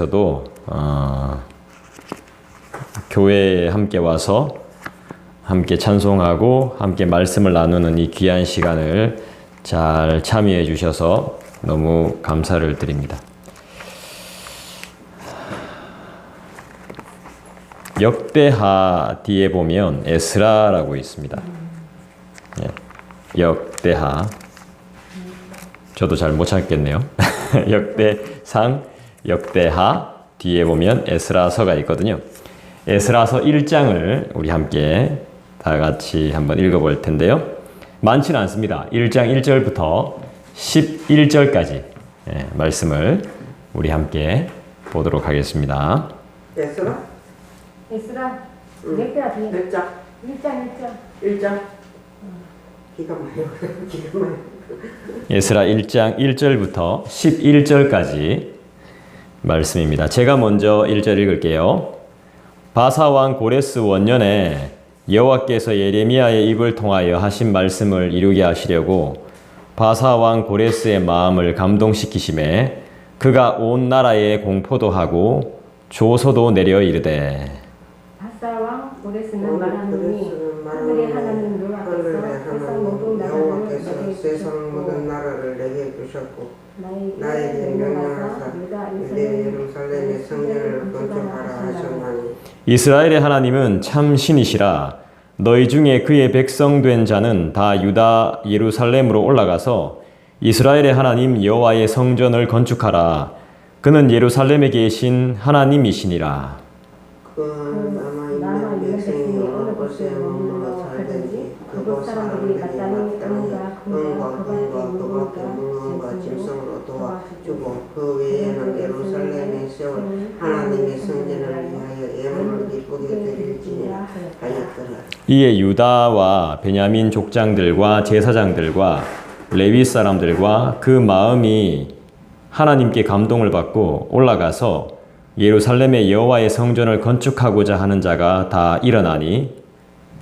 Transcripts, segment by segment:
저도 교회에 함께 와서 함께 찬송하고 함께 말씀을 나누는 이 귀한 시간을 잘 참여해 주셔서 너무 감사를 드립니다. 역대하 뒤에 보면 에스라라고 있습니다. 역대하. 저도 잘 못 찾겠네요. 역대상, 역대하 뒤에 보면 에스라서가 있거든요. 에스라서 1장을 우리 함께 다 같이 한번 읽어볼 텐데요. 많지는 않습니다. 1장 1절부터 11절까지 말씀을 우리 함께 보도록 하겠습니다. 에스라? 에스라 역대하 뒤에 몇 장? 1장? 기가 막혀요. 기가 막혀요. 에스라 1장 1절부터 11절까지 말씀입니다. 제가 먼저 1절 읽을게요. 바사왕 고레스 원년에 여호와께서 예레미야의 입을 통하여 하신 말씀을 이루게 하시려고 바사왕 고레스의 마음을 감동시키심에 그가 온 나라에 공포도 하고 조서도 내려 이르되 바사왕 고레스는 말하노니 하늘의 하나님 여호와께서 세상 모든 나라를 내게 주셨고 나에게 명령하사 유대 예루살렘의 성전을 건축하라 하셨나니 이스라엘의 하나님은 참 신이시라. 너희 중에 그의 백성 된 자는 다 유다 예루살렘으로 올라가서 이스라엘의 하나님 여호와의 성전을 건축하라. 그는 예루살렘에 계신 하나님이시니라. 그 남아있는 백성이 어느 곳에 머물러 살든지 그곳 사람들이 마땅히 은과 금과 그밖에 물건과 짐승으로 도와주고 그 외에는 예루살렘에 세울 하나님의 성전을 위하여 예물을 기쁘게 드릴지니라 하였더라. 이에 유다와 베냐민 족장들과 제사장들과 레위 사람들과 그 마음이 하나님께 감동을 받고 올라가서 예루살렘의 여호와의 성전을 건축하고자 하는 자가 다 일어나니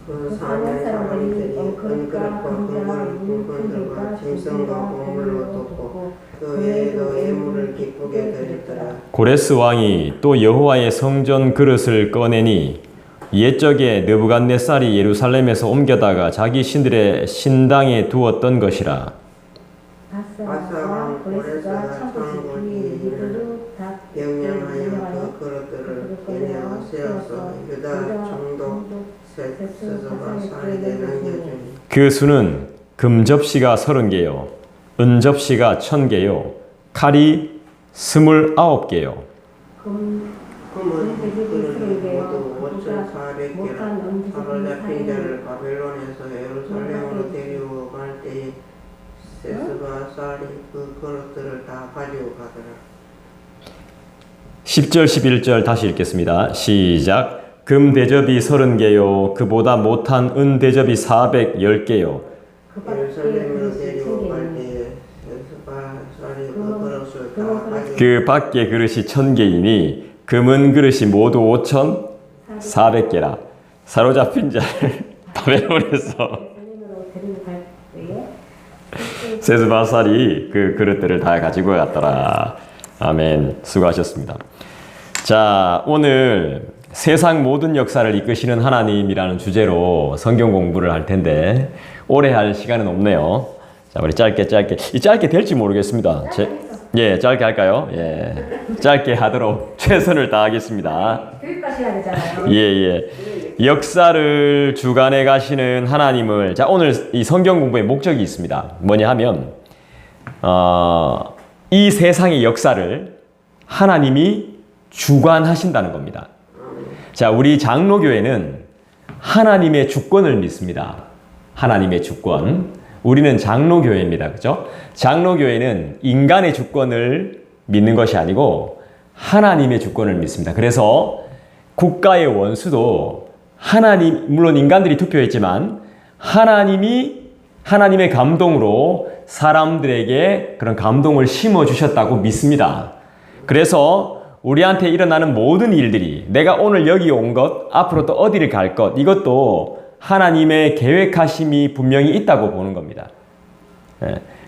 그 사는 사람들이 은그릇과 금과 물건들과 짐승과 보물로 돕고 그 외에도 예물을 기쁘게 드렸더라. 고레스 왕이 또 여호와의 성전 그릇을 꺼내니 옛적에 느부갓네살이 예루살렘에서 옮겨다가 자기 신들의 신당에 두었던 것이라. 바사왕 고레스가 천국이 이르러 명령하여 그 그릇들을 꺼내어 세워서 유다 총독 세스바살에게 넘겨주니 그 수는 금접시가 30개요 은접시가 1000개요 칼이 29개요 금은 그릇이 모두 5,400개라. 사로잡힌 자를 바벨론에서 예루살렘으로 데려갈 때에 세스바살이 그 그릇들을 다 가지고 가더라. 10절 11절 다시 읽겠습니다. 시작. 금 대접이 30개요 그보다 못한 은 대접이 410개요 예루살렘으로 데려갈 때에 세스바살이 그 그릇을 다 가지고 그 밖에 그릇이 1000개이니 금은 그릇이 모두 5400개라. 사로잡힌 자를 바벨론에서 세스바살이 그 그릇들을 다 가지고 갔더라. 아멘. 수고하셨습니다. 자, 오늘 세상 모든 역사를 이끄시는 하나님이라는 주제로 성경 공부를 할 텐데 오래 할 시간은 없네요. 자, 우리 짧게 이 짧게 될지 모르겠습니다. 예, 짧게 할까요? 예, 짧게 하도록 최선을 다하겠습니다. 교육까지 해야 되잖아요. 예. 역사를 주관해 가시는 하나님을, 자, 오늘 이 성경 공부의 목적이 있습니다. 뭐냐 하면 이 세상의 역사를 하나님이 주관하신다는 겁니다. 자, 우리 장로교회는 하나님의 주권을 믿습니다. 하나님의 주권. 우리는 장로교회입니다. 그죠? 장로교회는 인간의 주권을 믿는 것이 아니고 하나님의 주권을 믿습니다. 그래서 국가의 원수도 하나님, 물론 인간들이 투표했지만 하나님의 감동으로 사람들에게 그런 감동을 심어주셨다고 믿습니다. 그래서 우리한테 일어나는 모든 일들이, 내가 오늘 여기 온 것, 앞으로 또 어디를 갈 것, 이것도 하나님의 계획하심이 분명히 있다고 보는 겁니다.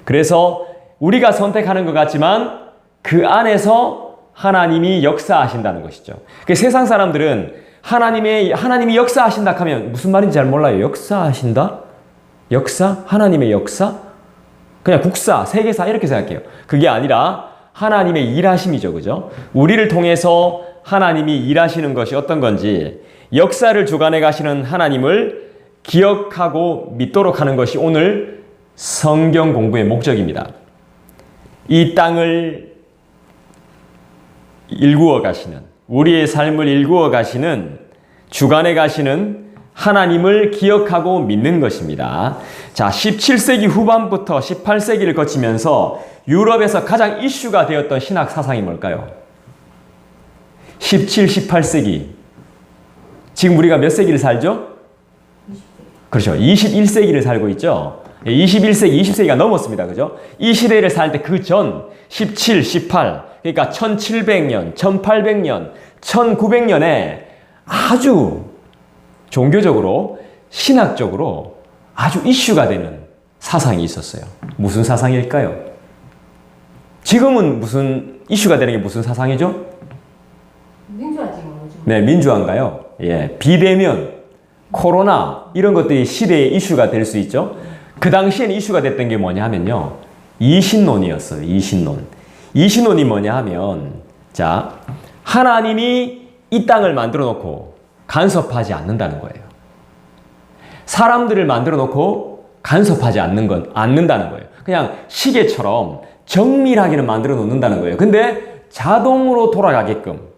그래서 우리가 선택하는 것 같지만 그 안에서 하나님이 역사하신다는 것이죠. 그 세상 사람들은 하나님이 역사하신다 하면 무슨 말인지 잘 몰라요. 역사하신다? 역사? 하나님의 역사? 그냥 국사, 세계사 이렇게 생각해요. 그게 아니라 하나님의 일하심이죠. 그죠? 우리를 통해서 하나님이 일하시는 것이 어떤 건지 역사를 주관해 가시는 하나님을 기억하고 믿도록 하는 것이 오늘 성경 공부의 목적입니다. 이 땅을 일구어 가시는, 우리의 삶을 일구어 가시는, 주관해 가시는 하나님을 기억하고 믿는 것입니다. 자, 17세기 후반부터 18세기를 거치면서 유럽에서 가장 이슈가 되었던 신학 사상이 뭘까요? 17, 18세기. 지금 우리가 몇 세기를 살죠? 20세기. 그렇죠. 21세기를 살고 있죠. 21세기, 20세기가 넘었습니다. 그죠? 이 시대를 살 때 그 전 17, 18, 그러니까 1700년, 1800년, 1900년에 아주 종교적으로, 신학적으로 아주 이슈가 되는 사상이 있었어요. 무슨 사상일까요? 지금은 무슨 이슈가 되는 게 무슨 사상이죠? 민주화지 뭐죠? 네, 민주화인가요? 예, 비대면, 코로나 이런 것들이 시대의 이슈가 될 수 있죠. 그 당시에는 이슈가 됐던 게 뭐냐 하면요, 이신론이었어요. 이신론이 뭐냐 하면, 자, 하나님이 이 땅을 만들어 놓고 간섭하지 않는다는 거예요. 사람들을 만들어 놓고 간섭하지 않는다는 거예요. 그냥 시계처럼 정밀하게는 만들어 놓는다는 거예요. 근데 자동으로 돌아가게끔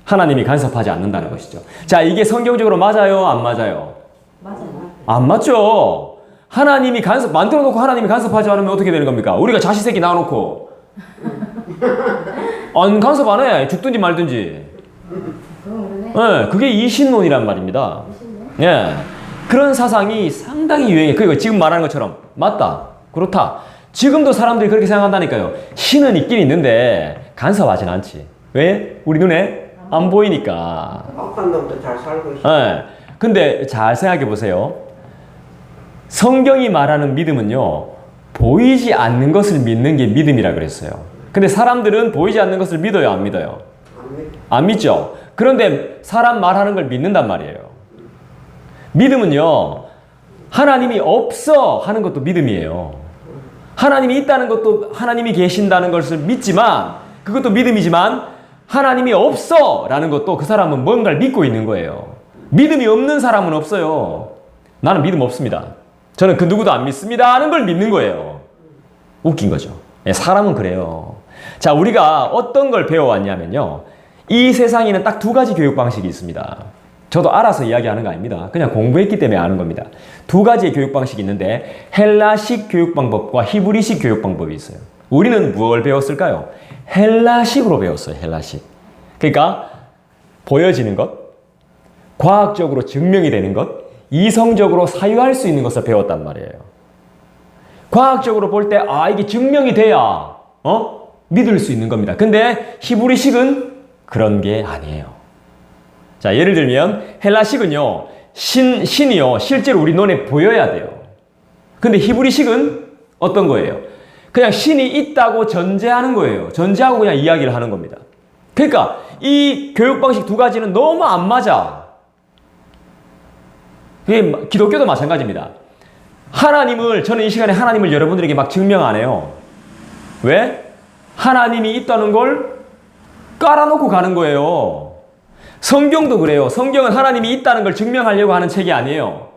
하나님이 간섭하지 않는다는 것이죠. 자, 이게 성경적으로 맞아요? 안 맞아요? 맞아요. 안 맞죠? 하나님이 만들어 놓고 하나님이 간섭하지 않으면 어떻게 되는 겁니까? 우리가 자식 새끼 낳아놓고 안 간섭 안 해. 죽든지 말든지. 네, 그게 이신론이란 말입니다. 예, 그런 사상이 상당히 유행해. 그리고 지금 말하는 것처럼 맞다, 그렇다. 지금도 사람들이 그렇게 생각한다니까요. 신은 있긴 있는데 간섭하진 않지. 왜? 우리 눈에 안 보이니까. 악한 놈도 잘 살고 있어. 예, 근데 잘 생각해 보세요. 성경이 말하는 믿음은요, 보이지 않는 것을 믿는 게 믿음이라 그랬어요. 근데 사람들은 보이지 않는 것을 믿어요, 안 믿어요? 안 믿죠? 그런데 사람 말하는 걸 믿는단 말이에요. 믿음은요, 하나님이 없어 하는 것도 믿음이에요. 하나님이 있다는 것도, 하나님이 계신다는 것을 믿지만, 그것도 믿음이지만, 하나님이 없어 라는 것도 그 사람은 뭔가를 믿고 있는 거예요. 믿음이 없는 사람은 없어요. 나는 믿음 없습니다. 저는 그 누구도 안 믿습니다 하는 걸 믿는 거예요. 웃긴 거죠. 사람은 그래요. 자, 우리가 어떤 걸 배워왔냐면요, 이 세상에는 딱 두 가지 교육 방식이 있습니다. 저도 알아서 이야기하는 거 아닙니다. 그냥 공부했기 때문에 아는 겁니다. 두 가지의 교육 방식이 있는데 헬라식 교육 방법과 히브리식 교육 방법이 있어요. 우리는 무엇을 배웠을까요? 헬라식으로 배웠어요. 헬라식. 그러니까 보여지는 것, 과학적으로 증명이 되는 것, 이성적으로 사유할 수 있는 것을 배웠단 말이에요. 과학적으로 볼 때 이게 증명이 돼야 믿을 수 있는 겁니다. 근데 히브리식은 그런 게 아니에요. 자, 예를 들면 헬라식은요, 신이요 실제로 우리 눈에 보여야 돼요. 근데 히브리식은 어떤 거예요? 그냥 신이 있다고 전제하는 거예요. 전제하고 그냥 이야기를 하는 겁니다. 그러니까 이 교육 방식 두 가지는 너무 안 맞아. 그게 기독교도 마찬가지입니다. 저는 이 시간에 하나님을 여러분들에게 막 증명 안 해요. 왜? 하나님이 있다는 걸 깔아놓고 가는 거예요. 성경도 그래요. 성경은 하나님이 있다는 걸 증명하려고 하는 책이 아니에요.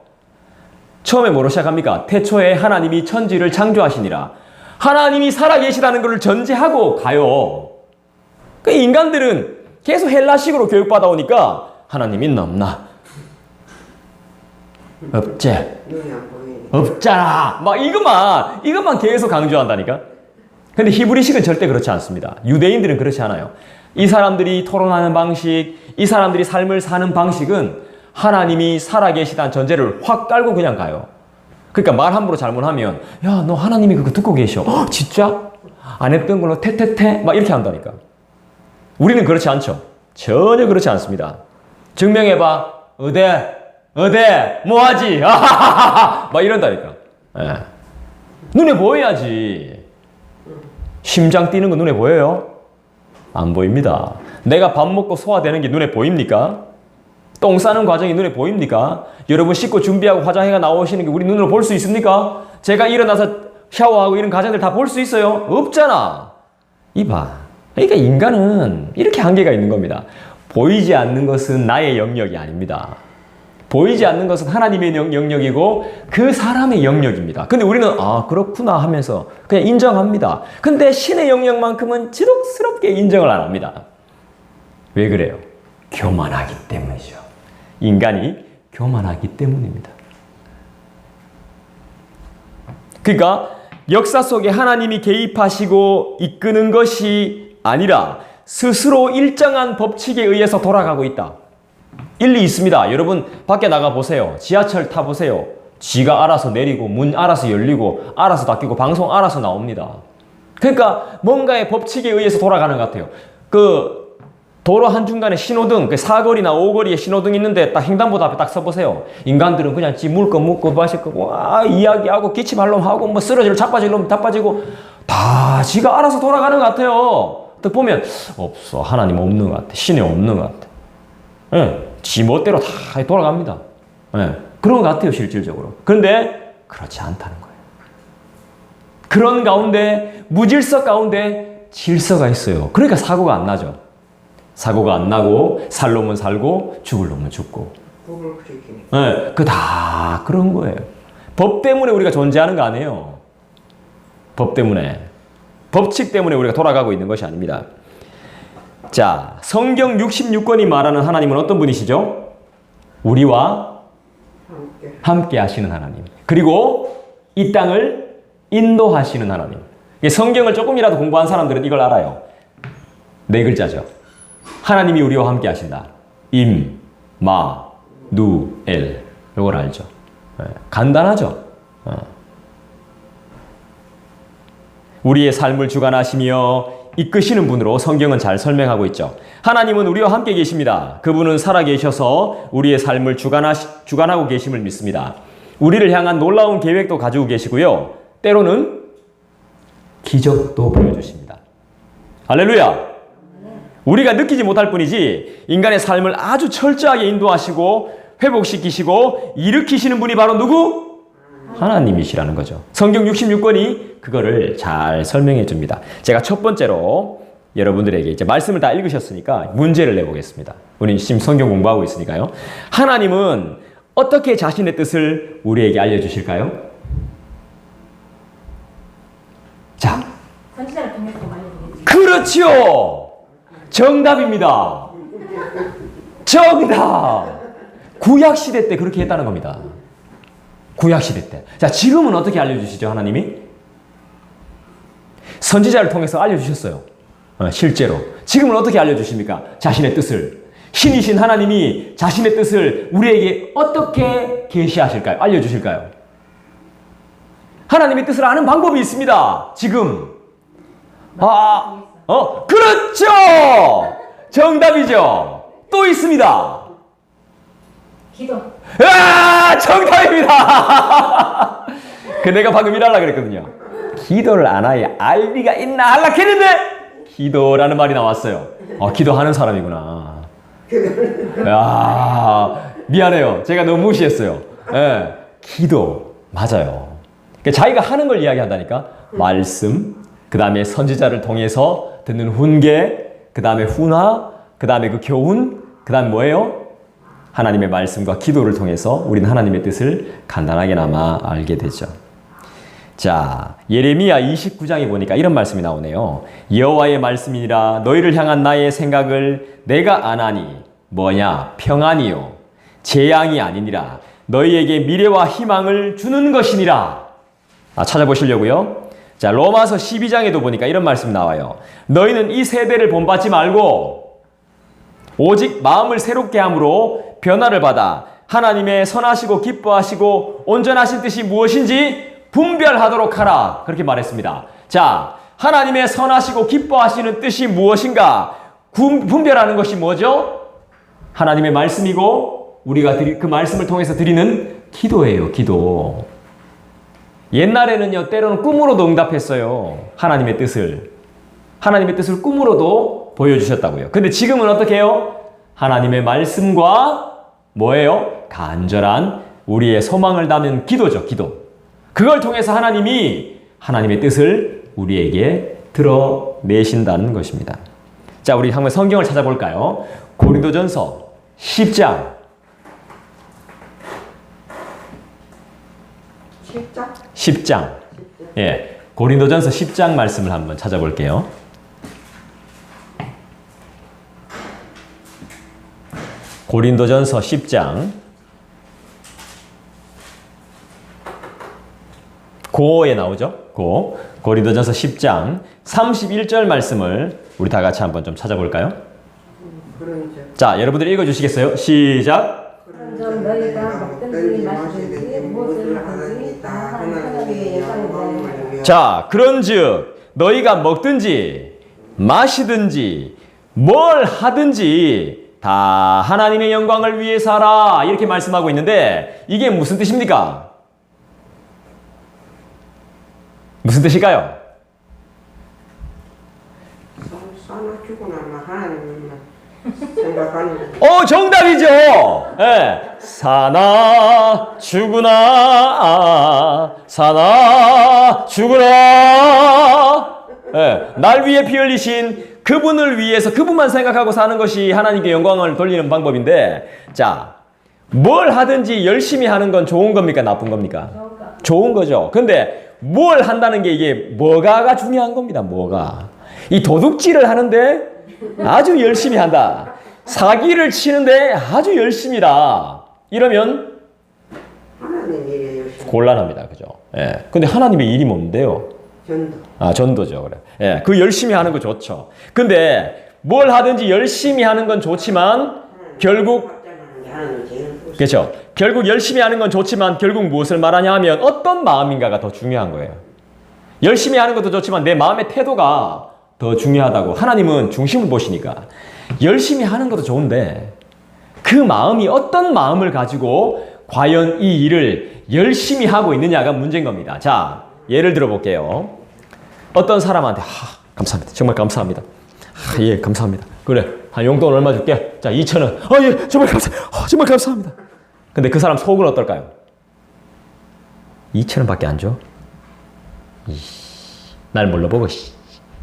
처음에 뭐로 시작합니까? 태초에 하나님이 천지를 창조하시니라. 하나님이 살아계시다는 것을 전제하고 가요. 그 인간들은 계속 헬라식으로 교육받아 오니까 하나님 있나 없나? 없지. 눈이 안 보이니까. 없잖아. 막 이것만 계속 강조한다니까. 근데 히브리식은 절대 그렇지 않습니다. 유대인들은 그렇지 않아요. 이 사람들이 토론하는 방식, 이 사람들이 삶을 사는 방식은 하나님이 살아계시다는 전제를 확 깔고 그냥 가요. 그러니까 말 함부로 잘못하면 야, 너 하나님이 그거 듣고 계셔. 진짜? 안 했던 걸로 태태태 막 이렇게 한다니까. 우리는 그렇지 않죠. 전혀 그렇지 않습니다. 증명해봐. 어데 뭐하지? 막 이런다니까. 예. 눈에 보여야지. 심장 뛰는 거 눈에 보여요? 안 보입니다. 내가 밥 먹고 소화되는 게 눈에 보입니까? 똥 싸는 과정이 눈에 보입니까? 여러분 씻고 준비하고 화장해가 나오시는 게 우리 눈으로 볼 수 있습니까? 제가 일어나서 샤워하고 이런 과정들 다 볼 수 있어요? 없잖아. 이봐. 그러니까 인간은 이렇게 한계가 있는 겁니다. 보이지 않는 것은 나의 영역이 아닙니다. 보이지 않는 것은 하나님의 영역이고 그 사람의 영역입니다. 근데 우리는 아 그렇구나 하면서 그냥 인정합니다. 근데 신의 영역만큼은 지독스럽게 인정을 안 합니다. 왜 그래요? 교만하기 때문이죠. 인간이 교만하기 때문입니다. 그러니까 역사 속에 하나님이 개입하시고 이끄는 것이 아니라 스스로 일정한 법칙에 의해서 돌아가고 있다. 일리 있습니다. 여러분 밖에 나가 보세요. 지하철 타 보세요. 지가 알아서 내리고 문 알아서 열리고 알아서 닫히고 방송 알아서 나옵니다. 그러니까 뭔가의 법칙에 의해서 돌아가는 것 같아요. 그 도로 한중간에 신호등, 그 사거리나 오거리에 신호등 있는데 딱 횡단보도 앞에 딱 서보세요. 인간들은 그냥 지 물거 묻고 마실 거고 이야기하고 기침할 놈 하고 뭐 쓰러질 자빠질 놈 자빠지고 다 지가 알아서 돌아가는 것 같아요. 딱 보면 없어. 하나님 없는 것 같아. 신이 없는 것 같아. 예, 지 멋대로 다 돌아갑니다. 예, 그런 것 같아요 실질적으로. 그런데 그렇지 않다는 거예요. 그런 가운데 무질서 가운데 질서가 있어요. 그러니까 사고가 안 나죠. 사고가 안 나고 살 놈은 살고 죽을 놈은 죽고. 법을 지키니. 네, 그 다 그런 거예요. 법 때문에 우리가 존재하는 거 아니에요. 법 때문에. 법칙 때문에 우리가 돌아가고 있는 것이 아닙니다. 자, 성경 66권이 말하는 하나님은 어떤 분이시죠? 우리와 함께 하시는 하나님. 그리고 이 땅을 인도하시는 하나님. 성경을 조금이라도 공부한 사람들은 이걸 알아요. 네 글자죠. 하나님이 우리와 함께 하신다. 임, 마, 누, 엘. 이걸 알죠. 간단하죠. 우리의 삶을 주관하시며 이끄시는 분으로 성경은 잘 설명하고 있죠. 하나님은 우리와 함께 계십니다. 그분은 살아계셔서 우리의 삶을 주관하고 계심을 믿습니다. 우리를 향한 놀라운 계획도 가지고 계시고요. 때로는 기적도 보여주십니다. 할렐루야! 우리가 느끼지 못할 뿐이지 인간의 삶을 아주 철저하게 인도하시고 회복시키시고 일으키시는 분이 바로 누구? 하나님이시라는 거죠. 성경 66권이 그거를 잘 설명해 줍니다. 제가 첫 번째로 여러분들에게 이제 말씀을 다 읽으셨으니까 문제를 내보겠습니다. 우리 지금 성경 공부하고 있으니까요. 하나님은 어떻게 자신의 뜻을 우리에게 알려주실까요? 자, 선지자를 통해서 알려주겠지. 그렇지요. 정답입니다. 정답. 구약시대 때 그렇게 했다는 겁니다. 구약시대 때. 자, 지금은 어떻게 알려주시죠, 하나님이? 선지자를 통해서 알려주셨어요. 실제로. 지금은 어떻게 알려주십니까? 자신의 뜻을. 신이신 하나님이 자신의 뜻을 우리에게 어떻게 계시하실까요? 알려주실까요? 하나님의 뜻을 아는 방법이 있습니다. 지금. 그렇죠! 정답이죠. 또 있습니다. 기도. 정답입니다. 그 내가 방금 일하려고 그랬거든요. 기도를 안 하여 알 리가 있나 하려고 했는데 기도라는 말이 나왔어요. 기도하는 사람이구나. 미안해요. 제가 너무 무시했어요. 기도. 맞아요. 자기가 하는 걸 이야기한다니까. 말씀, 그 다음에 선지자를 통해서 듣는 훈계, 그 다음에 훈화, 그 다음에 그 교훈, 그 다음 뭐예요? 하나님의 말씀과 기도를 통해서 우리는 하나님의 뜻을 간단하게나마 알게 되죠. 자, 예레미야 29장에 보니까 이런 말씀이 나오네요. 여호와의 말씀이니라 너희를 향한 나의 생각을 내가 아나니 뭐냐? 평안이요 재앙이 아니니라 너희에게 미래와 희망을 주는 것이니라. 찾아보시려고요. 자, 로마서 12장에도 보니까 이런 말씀이 나와요. 너희는 이 세대를 본받지 말고 오직 마음을 새롭게 함으로 변화를 받아 하나님의 선하시고 기뻐하시고 온전하신 뜻이 무엇인지 분별하도록 하라. 그렇게 말했습니다. 자, 하나님의 선하시고 기뻐하시는 뜻이 무엇인가? 분별하는 것이 뭐죠? 하나님의 말씀이고 우리가 그 말씀을 통해서 드리는 기도예요. 기도. 옛날에는요, 때로는 꿈으로도 응답했어요. 하나님의 뜻을 꿈으로도 보여주셨다고요. 근데 지금은 어떻게 해요? 하나님의 말씀과 뭐예요? 간절한 우리의 소망을 담은 기도죠. 기도. 그걸 통해서 하나님이 하나님의 뜻을 우리에게 드러내신다는 것입니다. 자, 우리 한번 성경을 찾아볼까요? 고린도전서 10장. 10장? 10장. 예. 고린도전서 10장 말씀을 한번 찾아볼게요. 고린도전서 10장. 고에 나오죠? 고. 고린도전서 10장 31절 말씀을 우리 다 같이 한번 좀 찾아볼까요? 그러죠. 자, 여러분들 읽어주시겠어요? 시작. 그런즉 너희가 먹든지 마시든지 무엇을 하든지 다 하나님의 영광을 위하여 자, 그런즉 너희가 먹든지 마시든지 뭘 하든지 다 하나님의 영광을 위해서 하라. 이렇게 말씀하고 있는데 이게 무슨 뜻입니까? 무슨 뜻일까요? 싸놓고 나면 하나님만 생각하는 정답이죠. 예. 사나 죽으나 사나 죽으나. 예. 날 위해 피 흘리신 그분을 위해서 그분만 생각하고 사는 것이 하나님께 영광을 돌리는 방법인데, 자, 뭘 하든지 열심히 하는 건 좋은 겁니까? 나쁜 겁니까? 좋은 거죠. 근데 뭘 한다는 게 이게 뭐가가 중요한 겁니다. 뭐가. 이 도둑질을 하는데 아주 열심히 한다. 사기를 치는데 아주 열심히다. 이러면 하나님 일에 열심히 곤란합니다. 그죠? 예. 근데 하나님의 일이 뭔데요? 전도. 전도죠. 그래. 예. 그 열심히 하는 거 좋죠. 근데 뭘 하든지 열심히 하는 건 좋지만 결국 하나님 제일 그렇죠. 결국 열심히 하는 건 좋지만 결국 무엇을 말하냐 하면 어떤 마음인가가 더 중요한 거예요. 열심히 하는 것도 좋지만 내 마음의 태도가 더 중요하다고. 하나님은 중심을 보시니까. 열심히 하는 것도 좋은데 그 마음이 어떤 마음을 가지고 과연 이 일을 열심히 하고 있느냐가 문제인 겁니다. 자, 예를 들어 볼게요. 어떤 사람한테 감사합니다. 정말 감사합니다. 예, 감사합니다. 그래, 한 용돈 얼마 줄게. 자, 2,000원. 예, 정말 정말 감사합니다. 근데 그 사람 속은 어떨까요? 2,000원밖에 안 줘? 날 몰라 보고.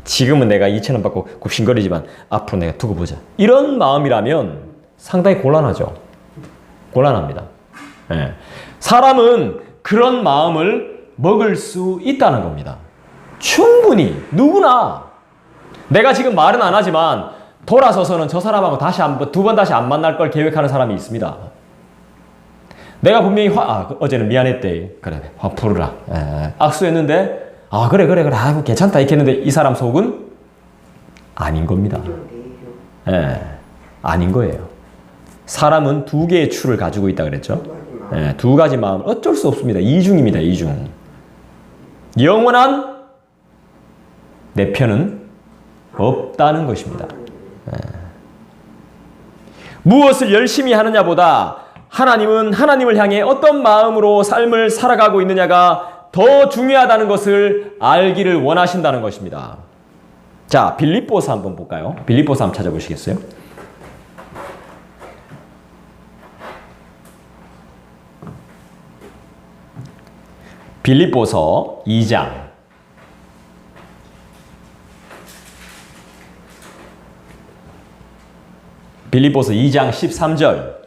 지금은 내가 2,000원 받고 굽신거리지만 앞으로 내가 두고 보자. 이런 마음이라면 상당히 곤란하죠. 곤란합니다. 예. 사람은 그런 마음을 먹을 수 있다는 겁니다. 충분히 누구나. 내가 지금 말은 안 하지만 돌아서서는 저 사람하고 두 번 다시 안 만날 걸 계획하는 사람이 있습니다. 내가 분명히 어제는 미안했대. 그래, 화 풀어라. 악수했는데 그래. 아이고, 괜찮다. 이렇게 했는데 이 사람 속은 아닌 겁니다. 아닌 거예요. 사람은 두 개의 추를 가지고 있다 그랬죠. 두 가지 마음. 어쩔 수 없습니다. 이중입니다. 이중. 영원한 내 편은 없다는 것입니다. 무엇을 열심히 하느냐보다 하나님은 하나님을 향해 어떤 마음으로 삶을 살아가고 있느냐가 더 중요하다는 것을 알기를 원하신다는 것입니다. 자, 빌립보서 한번 볼까요? 빌립보서 한번 찾아보시겠어요? 빌립보서 2장. 빌립보서 2장 13절.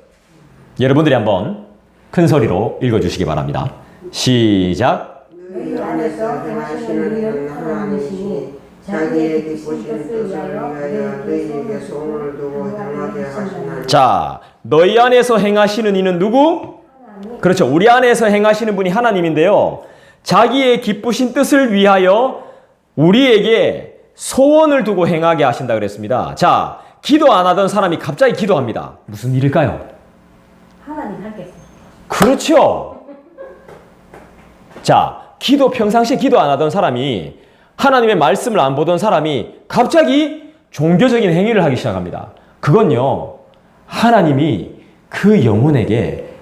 여러분들이 한번 큰 소리로 읽어주시기 바랍니다. 시작. 너희 안에서 행하시는 이는 하나님이시니 자기의 기쁘신 뜻을 위하여 너희에게 소원을 두고 행하게 하시나니. 자, 너희 안에서 행하시는 이는 누구? 그렇죠. 우리 안에서 행하시는 분이 하나님인데요. 자기의 기쁘신 뜻을 위하여 우리에게 소원을 두고 행하게 하신다 그랬습니다. 자, 기도 안 하던 사람이 갑자기 기도합니다. 무슨 일일까요? 하나님 함께. 그렇죠. 자, 평상시에 기도 안 하던 사람이, 하나님의 말씀을 안 보던 사람이 갑자기 종교적인 행위를 하기 시작합니다. 그건요, 하나님이 그 영혼에게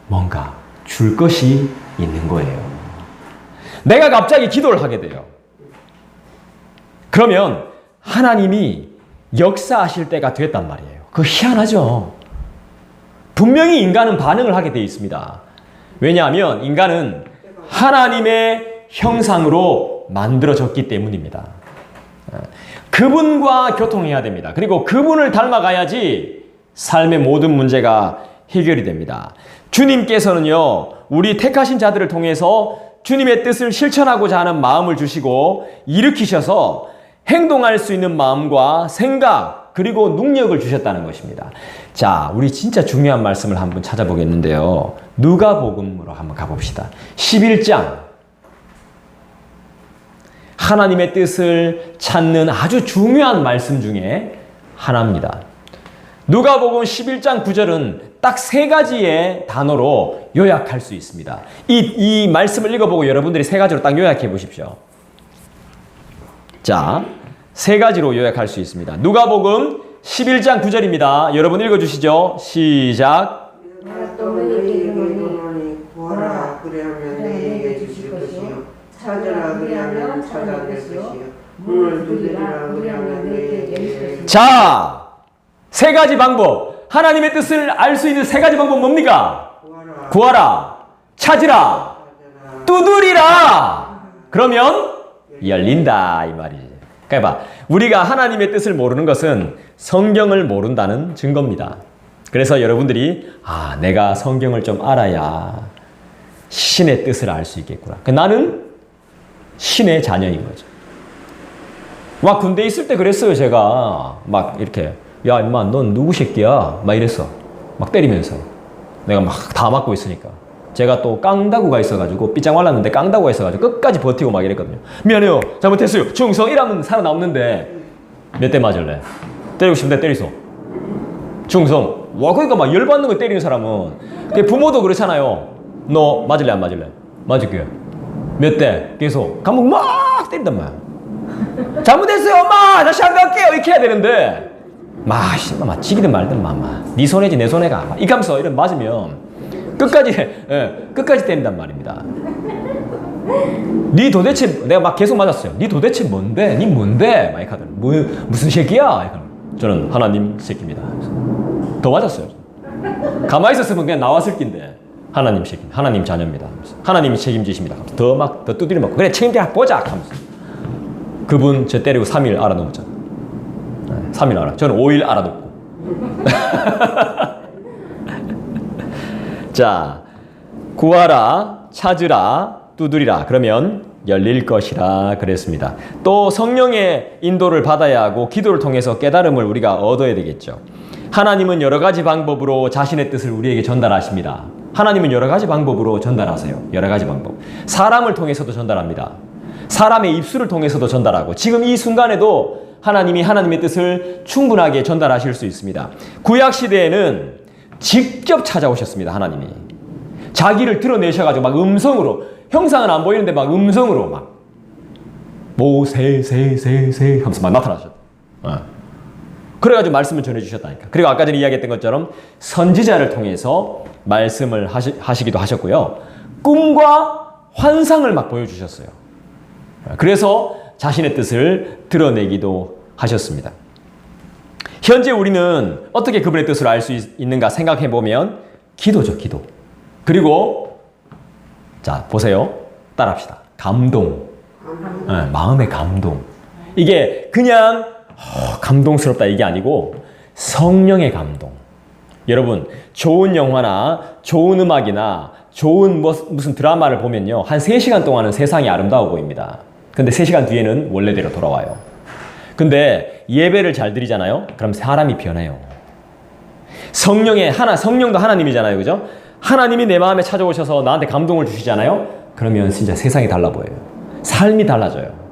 뭔가 줄 것이 있는 거예요. 내가 갑자기 기도를 하게 돼요. 그러면 하나님이 역사하실 때가 됐단 말이에요. 그거 희한하죠. 분명히 인간은 반응을 하게 되어 있습니다. 왜냐하면 인간은 하나님의 형상으로 만들어졌기 때문입니다. 그분과 교통해야 됩니다. 그리고 그분을 닮아가야지 삶의 모든 문제가 해결이 됩니다. 주님께서는요, 우리 택하신 자들을 통해서 주님의 뜻을 실천하고자 하는 마음을 주시고 일으키셔서 행동할 수 있는 마음과 생각 그리고 능력을 주셨다는 것입니다. 자, 우리 진짜 중요한 말씀을 한번 찾아보겠는데요. 누가복음으로 한번 가봅시다. 11장. 하나님의 뜻을 찾는 아주 중요한 말씀 중에 하나입니다. 누가복음 11장 9절은 딱 3가지의 단어로 요약할 수 있습니다. 이 말씀을 읽어보고 여러분들이 3가지로 딱 요약해 보십시오. 자, 3가지로 요약할 수 있습니다. 누가복음 11장 9절입니다. 여러분 읽어주시죠. 시작. 내가 또 너희에게 이르노니 구하라 그리하면 너희에게 주실 것이요 찾으라 그리하면 찾아낼 것이요 문을 두드리라 그리하면 너희에게 열릴 것이요. 자, 3가지 방법. 하나님의 뜻을 알 수 있는 3가지 방법 뭡니까? 구하라, 찾으라, 두드리라. 그러면 열린다 이 말이지. 그러니까 봐, 우리가 하나님의 뜻을 모르는 것은 성경을 모른다는 증거입니다. 그래서 여러분들이 내가 성경을 좀 알아야 신의 뜻을 알 수 있겠구나. 나는 신의 자녀인 거죠. 막 군대 있을 때 그랬어요. 제가 막 이렇게 야 임마 넌 누구 새끼야? 막 이랬어. 막 때리면서 내가 막 다 맞고 있으니까. 제가 또 깡다구가 있어가지고 삐짝 말랐는데 깡다구가 있어가지고 끝까지 버티고 막 이랬거든요. 미안해요. 잘못했어요. 충성 이러면 살아남는데 몇 대 맞을래? 때리고 싶은데 때리소. 충성. 와 그러니까 막 열받는 거 때리는 사람은 부모도 그렇잖아요. 너 맞을래 안 맞을래? 맞을게. 몇 대? 계속. 가면 막 때린단 말이야. 잘못했어요 엄마 다시 안 갈게요 이렇게 해야 되는데 막 지기든 말든 네 손해지 내 손해가 이 감서 이런 맞으면 끝까지 때린단 말입니다. 니 도대체 내가 막 계속 맞았어요. 니 도대체 뭔데? 니 뭔데? 막 이렇게 하더니 무슨 새끼야? 저는 하나님 새끼입니다. 더 맞았어요. 가만히 있었으면 그냥 나왔을 낀데 하나님 새끼, 하나님 자녀입니다. 하나님이 책임지십니다. 더 두드려 맞고 그래 책임져 보자 하면서 그분 저 때리고 3일 알아놓았잖아. 3일 알아. 저는 5일 알아놓고. 자, 구하라, 찾으라, 두드리라. 그러면 열릴 것이라 그랬습니다. 또 성령의 인도를 받아야 하고 기도를 통해서 깨달음을 우리가 얻어야 되겠죠. 하나님은 여러 가지 방법으로 자신의 뜻을 우리에게 전달하십니다. 하나님은 여러 가지 방법으로 전달하세요. 여러 가지 방법. 사람을 통해서도 전달합니다. 사람의 입술을 통해서도 전달하고 지금 이 순간에도 하나님이 하나님의 뜻을 충분하게 전달하실 수 있습니다. 구약시대에는 직접 찾아오셨습니다. 하나님이. 자기를 드러내셔가지고 막 음성으로 형상은 안 보이는데 막 음성으로 막 모세 하면서 막 나타나셨다. 그래가지고 말씀을 전해주셨다니까. 그리고 아까 전에 이야기했던 것처럼 선지자를 통해서 말씀을 하시기도 하셨고요. 꿈과 환상을 막 보여주셨어요. 그래서 자신의 뜻을 드러내기도 하셨습니다. 현재 우리는 어떻게 그분의 뜻을 알 수 있는가 생각해보면 기도죠, 기도. 그리고 자 보세요. 따라합시다. 감동. 마음의 감동. 이게 그냥 감동스럽다 이게 아니고 성령의 감동. 여러분 좋은 영화나 좋은 음악이나 좋은 무슨 드라마를 보면요 한 3시간 동안은 세상이 아름다워 보입니다. 근데 3시간 뒤에는 원래대로 돌아와요. 근데 예배를 잘 드리잖아요. 그럼 사람이 변해요. 성령도 하나님이잖아요. 그죠? 하나님이 내 마음에 찾아오셔서 나한테 감동을 주시잖아요. 그러면 진짜 세상이 달라 보여요. 삶이 달라져요.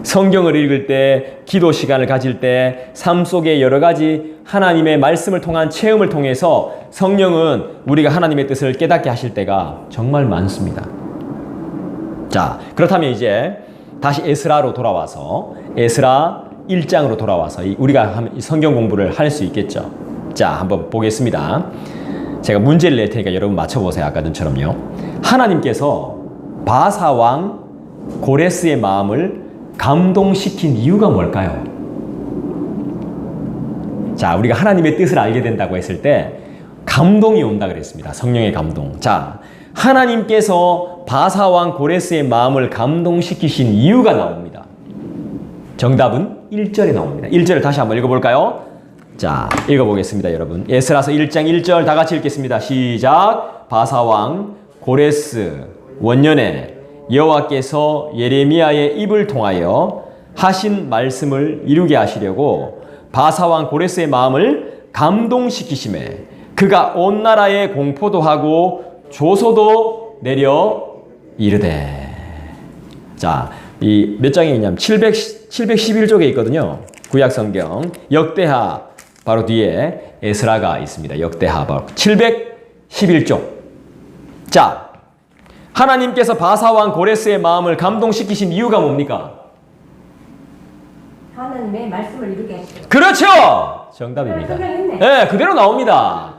성경을 읽을 때, 기도 시간을 가질 때, 삶 속에 여러 가지 하나님의 말씀을 통한 체험을 통해서 성령은 우리가 하나님의 뜻을 깨닫게 하실 때가 정말 많습니다. 자, 그렇다면 이제 다시 에스라로 돌아와서 에스라 1장으로 돌아와서 우리가 성경 공부를 할 수 있겠죠. 자, 한번 보겠습니다. 제가 문제를 낼 테니까 여러분 맞춰보세요. 아까 전처럼요. 하나님께서 바사 왕 고레스의 마음을 감동시킨 이유가 뭘까요? 자, 우리가 하나님의 뜻을 알게 된다고 했을 때 감동이 온다 그랬습니다. 성령의 감동. 자, 하나님께서 바사왕 고레스의 마음을 감동시키신 이유가 나옵니다. 정답은 1절에 나옵니다. 1절을 다시 한번 읽어볼까요? 자, 읽어보겠습니다, 여러분. 에스라서 1장 1절 다 같이 읽겠습니다. 시작. 바사왕 고레스 원년에 여호와께서 예레미야의 입을 통하여 하신 말씀을 이루게 하시려고 바사왕 고레스의 마음을 감동시키심에 그가 온 나라에 공포도 하고 조소도 내려 이르되. 자, 이 몇 장에 있냐면 711쪽에 있거든요. 구약 성경 역대하 바로 뒤에 에스라가 있습니다. 역대하 바로 711쪽. 자, 하나님께서 바사왕 고레스의 마음을 감동시키신 이유가 뭡니까? 하나님의 말씀을 이루게 하시고. 그렇죠! 정답입니다. 설명했네. 예, 그대로 나옵니다.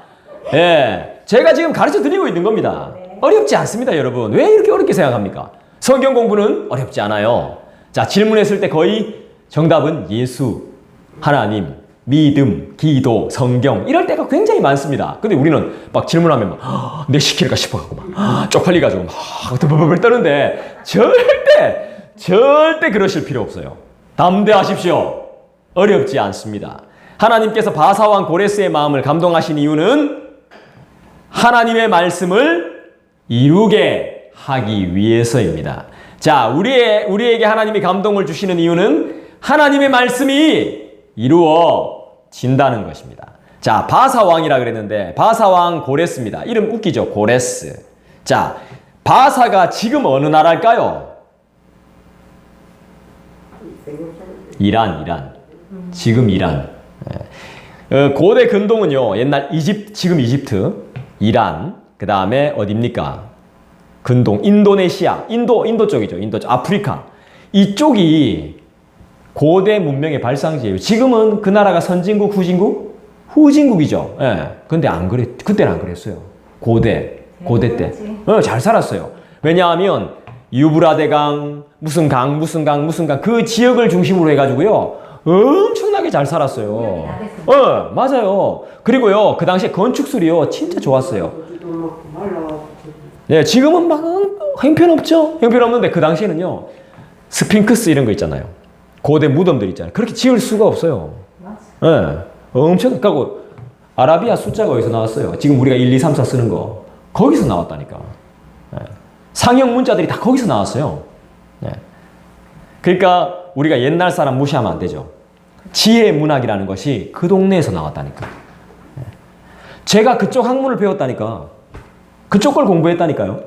예, 제가 지금 가르쳐 드리고 있는 겁니다. 어렵지 않습니다, 여러분. 왜 이렇게 어렵게 생각합니까? 성경 공부는 어렵지 않아요. 자, 질문했을 때 거의 정답은 예수, 하나님, 믿음, 기도, 성경 이럴 때가 굉장히 많습니다. 근데 우리는 막 질문하면 막 내 시킬까 싶어가고 막 쪽팔리가지고 막 버벅버벅 떠는데 절대 그러실 필요 없어요. 담대하십시오. 어렵지 않습니다. 하나님께서 바사왕 고레스의 마음을 감동하신 이유는 하나님의 말씀을 이루게 하기 위해서입니다. 자, 우리에게 하나님이 감동을 주시는 이유는 하나님의 말씀이 이루어진다는 것입니다. 자, 바사왕이라 그랬는데 바사왕 고레스입니다. 이름 웃기죠? 고레스. 자, 바사가 지금 어느 나라일까요? 이란. 지금 이란. 고대 근동은요, 옛날 지금 이집트, 이란, 그 다음에 어딥니까? 근동, 인도네시아, 인도 쪽이죠. 인도 쪽, 아프리카. 이쪽이 고대 문명의 발상지예요. 지금은 그 나라가 선진국, 후진국? 후진국이죠. 예. 근데 그때는 안 그랬어요. 고대 때. 잘 살았어요. 왜냐하면 유브라데강, 무슨 강, 그 지역을 중심으로 해가지고요. 엄청나게 잘 살았어요. 맞아요. 그리고요, 그 당시에 건축술이요, 진짜 좋았어요. 네, 지금은 막 형편없죠? 형편없는데 그 당시에는요, 스핑크스 이런 거 있잖아요. 고대 무덤들 있잖아요. 그렇게 지을 수가 없어요. 네, 엄청, 그리고 아라비아 숫자가 어디서 나왔어요? 지금 우리가 1, 2, 3, 4 쓰는 거. 거기서 나왔다니까. 네. 상형 문자들이 다 거기서 나왔어요. 네. 그러니까 우리가 옛날 사람 무시하면 안 되죠. 지혜 문학이라는 것이 그 동네에서 나왔다니까. 네. 제가 그쪽 학문을 배웠다니까. 그쪽 걸 공부했다니까요.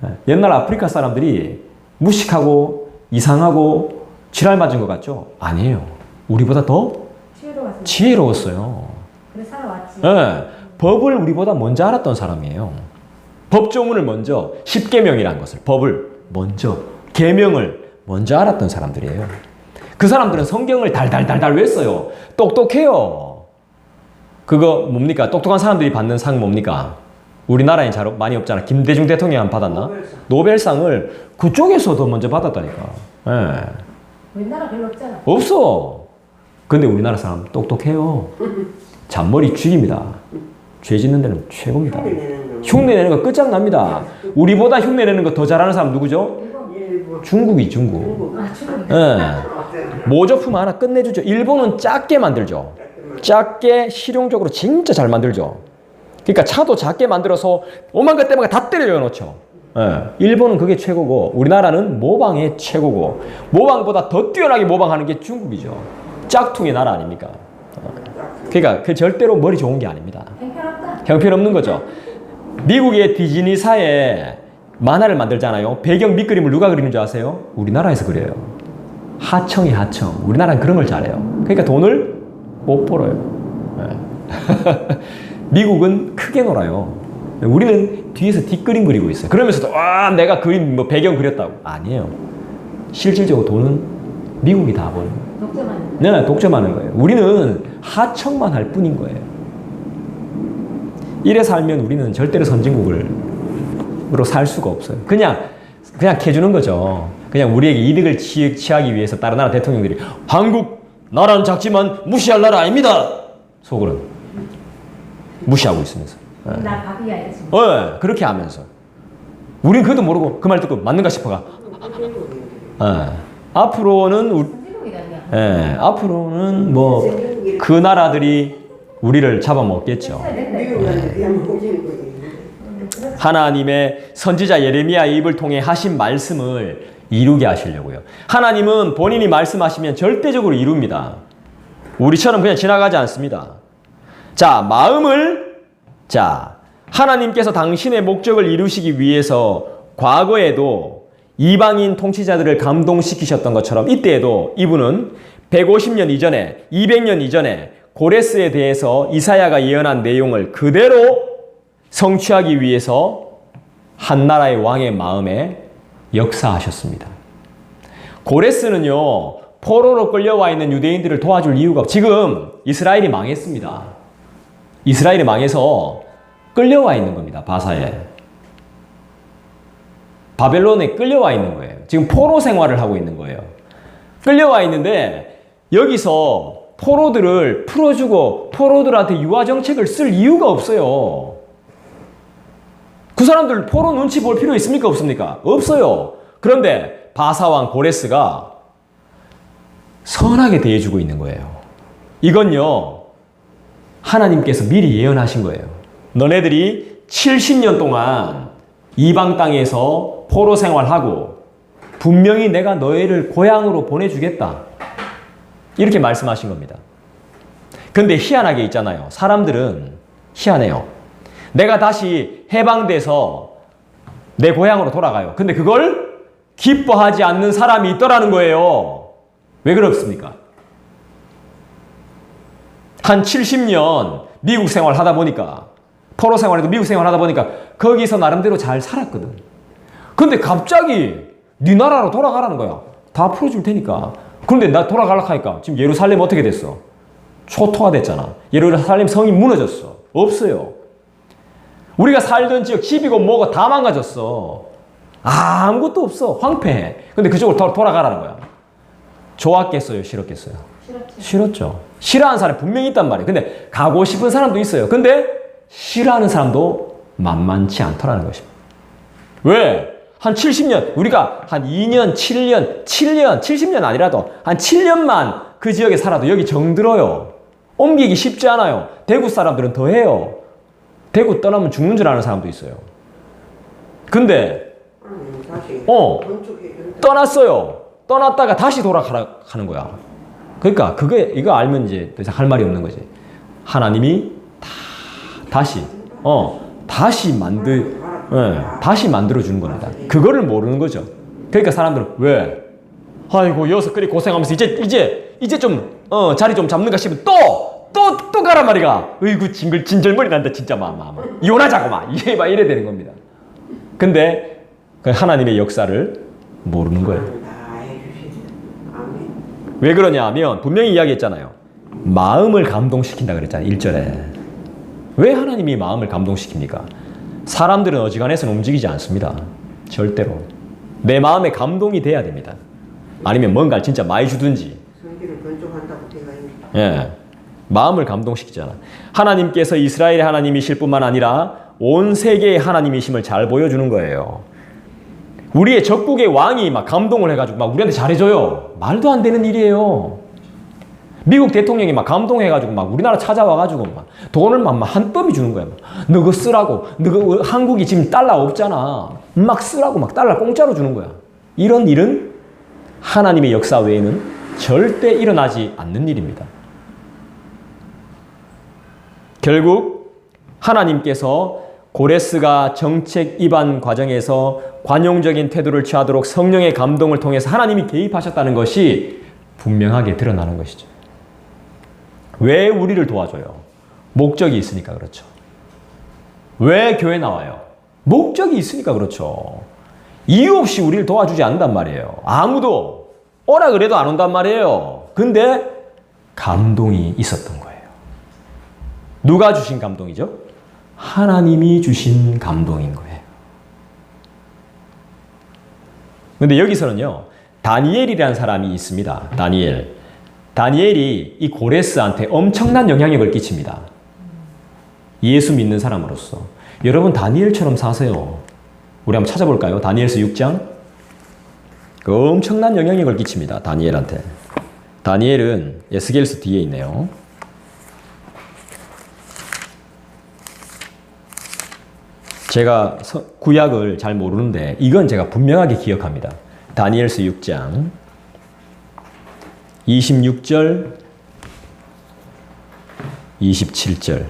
네. 옛날 아프리카 사람들이 무식하고 이상하고 지랄 맞은 것 같죠? 아니에요. 우리보다 더 지혜로웠어요. 그래 살아왔지. 네. 법을 우리보다 먼저 알았던 사람이에요. 법조문을 먼저, 십계명이라는 것을, 법을 먼저, 계명을 먼저 알았던 사람들이에요. 그 사람들은 성경을 달달달달 외웠어요. 똑똑해요. 그거 뭡니까? 똑똑한 사람들이 받는 상 뭡니까? 우리나라엔 잘 많이 없잖아. 김대중 대통령이 안 받았나? 노벨상을 그쪽에서 더 먼저 받았다니까. 네. 우리나라 별로 없잖아. 없어. 근데 우리나라 사람 똑똑해요. 잔머리 죽입니다. 죄 짓는 데는 최고입니다. 흉내내는 거 끝장납니다. 우리보다 흉내내는 거 더 잘하는 사람 누구죠? 중국이 중국. 네. 모조품 하나 끝내주죠. 일본은 작게 만들죠. 작게 실용적으로 진짜 잘 만들죠. 그러니까 차도 작게 만들어서 오만 것 때문에 다 때려 넣죠. 네. 일본은 그게 최고고 우리나라는 모방이 최고고 모방보다 더 뛰어나게 모방하는 게 중국이죠. 짝퉁의 나라 아닙니까? 그러니까 그 절대로 머리 좋은 게 아닙니다. 형편없다. 형편없는 거죠. 미국의 디즈니사에 만화를 만들잖아요. 배경 밑그림을 누가 그리는 줄 아세요? 우리나라에서 그려요. 하청이 하청. 우리나라는 그런 걸 잘해요. 그러니까 돈을 못 벌어요. 네. 미국은 크게 놀아요. 우리는 뒤에서 뒷그림 그리고 있어요. 그러면서도 와 내가 그림 뭐 배경 그렸다고. 아니에요. 실질적으로 돈은 미국이 다 버는 거예요. 독점하는. 네, 독점하는 거예요. 우리는 하청만 할 뿐인 거예요. 이래 살면 우리는 절대로 선진국으로 살 수가 없어요. 그냥 캐주는 거죠. 그냥 우리에게 이득을 취하기 위해서 다른 나라 대통령들이 한국 나라는 작지만 무시할 나라 아닙니다. 속으로는 무시하고 있으면서. 나 밥이야 이랬지. 그렇게 하면서 우린 그것도 모르고 그 말 듣고 맞는가 싶어가. 앞으로는 앞으로는 뭐 그 나라들이 우리를 잡아먹겠죠. 하나님의 선지자 예레미야의 입을 통해 하신 말씀을 이루게 하시려고요. 하나님은 본인이 말씀하시면 절대적으로 이룹니다. 우리처럼 그냥 지나가지 않습니다. 자, 하나님께서 당신의 목적을 이루시기 위해서 과거에도 이방인 통치자들을 감동시키셨던 것처럼 이때에도 이분은 150년 이전에, 200년 이전에 고레스에 대해서 이사야가 예언한 내용을 그대로 성취하기 위해서 한 나라의 왕의 마음에 역사하셨습니다. 고레스는요, 포로로 끌려와 있는 유대인들을 도와줄 이유가 없고, 지금 이스라엘이 망했습니다. 이스라엘이 망해서 끌려와 있는 겁니다. 바사에. 바벨론에 끌려와 있는 거예요. 지금 포로 생활을 하고 있는 거예요. 끌려와 있는데 여기서 포로들을 풀어주고 포로들한테 유아 정책을 쓸 이유가 없어요. 그 사람들 포로 눈치 볼 필요 있습니까? 없습니까? 없어요. 그런데 바사왕 고레스가 선하게 대해주고 있는 거예요. 이건요, 하나님께서 미리 예언하신 거예요. 너네들이 70년 동안 이방 땅에서 포로 생활하고 분명히 내가 너희를 고향으로 보내주겠다. 이렇게 말씀하신 겁니다. 근데 희한하게 있잖아요. 사람들은 희한해요. 내가 다시 해방돼서 내 고향으로 돌아가요. 근데 그걸 기뻐하지 않는 사람이 있더라는 거예요. 왜 그렇습니까? 한 70년 미국 생활 하다 보니까, 포로 생활에도 미국 생활 하다 보니까 거기서 나름대로 잘 살았거든. 근데 갑자기 네 나라로 돌아가라는 거야. 다 풀어줄 테니까. 그런데 나 돌아가려고 하니까 지금 예루살렘 어떻게 됐어? 초토화 됐잖아. 예루살렘 성이 무너졌어. 없어요. 우리가 살던 지역 집이고 뭐고 다 망가졌어. 아무것도 없어. 황폐해. 근데 그쪽으로 돌아가라는 거야. 좋았겠어요? 싫었겠어요? 싫었죠. 싫어하는 사람이 분명히 있단 말이에요. 근데 가고 싶은 사람도 있어요. 근데 싫어하는 사람도 만만치 않더라는 것입니다. 왜? 한 70년, 우리가 한 2년, 7년, 70년 아니라도 한 7년만 그 지역에 살아도 여기 정들어요. 옮기기 쉽지 않아요. 대구 사람들은 더 해요. 대구 떠나면 죽는 줄 아는 사람도 있어요. 근데 떠났어요. 떠났다가 다시 돌아가라 하는 거야. 그러니까 이거 알면 이제 더 이상 할 말이 없는 거지. 하나님이 다시 만들어 주는 겁니다. 그거를 모르는 거죠. 그러니까 사람들은 왜? 아이고 여기서 그리 고생하면서 이제 좀 자리 좀 잡는가 싶으면 또 가란 말이가. 어이구 진절머리 난다 진짜 이혼하자고 이게 이래 되는 겁니다. 근데 그 하나님의 역사를 모르는 거예요. 왜 그러냐 하면 분명히 이야기했잖아요. 마음을 감동시킨다 그랬잖아요. 1절에. 왜 하나님이 마음을 감동시킵니까? 사람들은 어지간해서는 움직이지 않습니다. 절대로. 내 마음에 감동이 돼야 됩니다. 아니면 뭔가를 진짜 많이 주든지. 예, 마음을 감동시키잖아. 하나님께서 이스라엘의 하나님이실 뿐만 아니라 온 세계의 하나님이심을 잘 보여주는 거예요. 우리의 적국의 왕이 막 감동을 해가지고 막 우리한테 잘해줘요. 말도 안 되는 일이에요. 미국 대통령이 막 감동해가지고 막 우리나라 찾아와가지고 막 돈을 막 한더미 주는 거야. 너 그거 쓰라고. 너 그거 한국이 지금 달러 없잖아. 막 쓰라고 막 달러 공짜로 주는 거야. 이런 일은 하나님의 역사 외에는 절대 일어나지 않는 일입니다. 결국 하나님께서 고레스가 정책 입안 과정에서 관용적인 태도를 취하도록 성령의 감동을 통해서 하나님이 개입하셨다는 것이 분명하게 드러나는 것이죠. 왜 우리를 도와줘요? 목적이 있으니까 그렇죠. 왜 교회 나와요? 목적이 있으니까 그렇죠. 이유 없이 우리를 도와주지 않는단 말이에요. 아무도 오라 그래도 안 온단 말이에요. 근데 감동이 있었던 거예요. 누가 주신 감동이죠? 하나님이 주신 감동인 거예요. 근데 여기서는요, 다니엘이라는 사람이 있습니다. 다니엘이 이 고레스한테 엄청난 영향력을 끼칩니다. 예수 믿는 사람으로서. 여러분, 다니엘처럼 사세요. 우리 한번 찾아볼까요? 다니엘서 6장. 그 엄청난 영향력을 끼칩니다. 다니엘한테. 다니엘은 에스겔서 뒤에 있네요. 제가 구약을 잘 모르는데 이건 제가 분명하게 기억합니다. 다니엘서 6장 26절 27절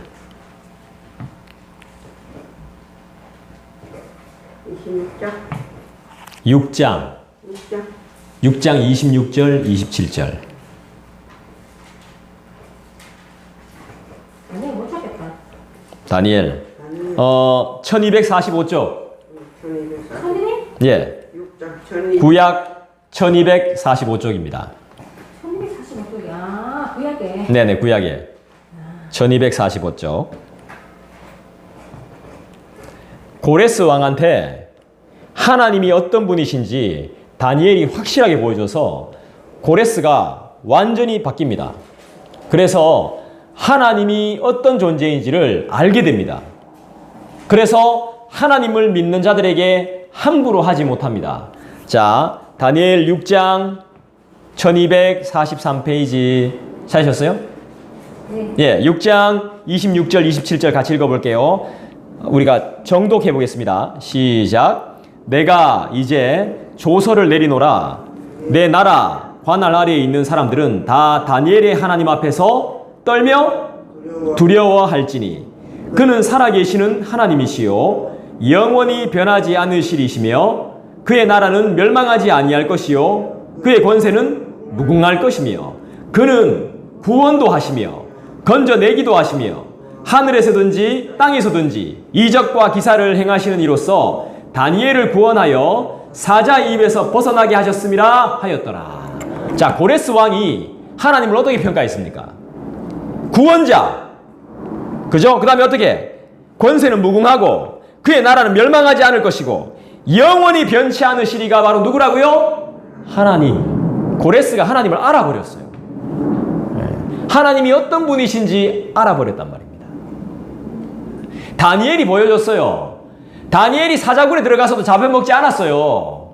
26장 6장 26절 27절. 아니, 못 찾겠다. 다니엘 1245쪽. 1240 선생님? 예. 6장 구약 1245쪽입니다. 1245쪽이야. 구약에. 네네, 구약에 1245쪽. 고레스 왕한테 하나님이 어떤 분이신지 다니엘이 확실하게 보여줘서 고레스가 완전히 바뀝니다. 그래서 하나님이 어떤 존재인지를 알게 됩니다. 그래서 하나님을 믿는 자들에게 함부로 하지 못합니다. 자, 다니엘 6장 1243페이지 찾으셨어요? 네. 예, 6장 26절 27절 같이 읽어볼게요. 우리가 정독해 보겠습니다. 시작. 내가 이제 조서를 내리노라. 내 나라 관할 아래에 있는 사람들은 다 다니엘의 하나님 앞에서 떨며 두려워할지니 그는 살아계시는 하나님이시요 영원히 변하지 않으시리시며 그의 나라는 멸망하지 아니할 것이요 그의 권세는 무궁할 것이며 그는 구원도 하시며 건져내기도 하시며 하늘에서든지 땅에서든지 이적과 기사를 행하시는 이로써 다니엘을 구원하여 사자의 입에서 벗어나게 하셨음이라 하였더라. 자, 고레스 왕이 하나님을 어떻게 평가했습니까? 구원자. 그죠? 그 다음에 어떻게? 권세는 무궁하고 그의 나라는 멸망하지 않을 것이고 영원히 변치 않으시리가 바로 누구라고요? 하나님. 고레스가 하나님을 알아버렸어요. 하나님이 어떤 분이신지 알아버렸단 말입니다. 다니엘이 보여줬어요. 다니엘이 사자굴에 들어가서도 잡혀먹지 않았어요.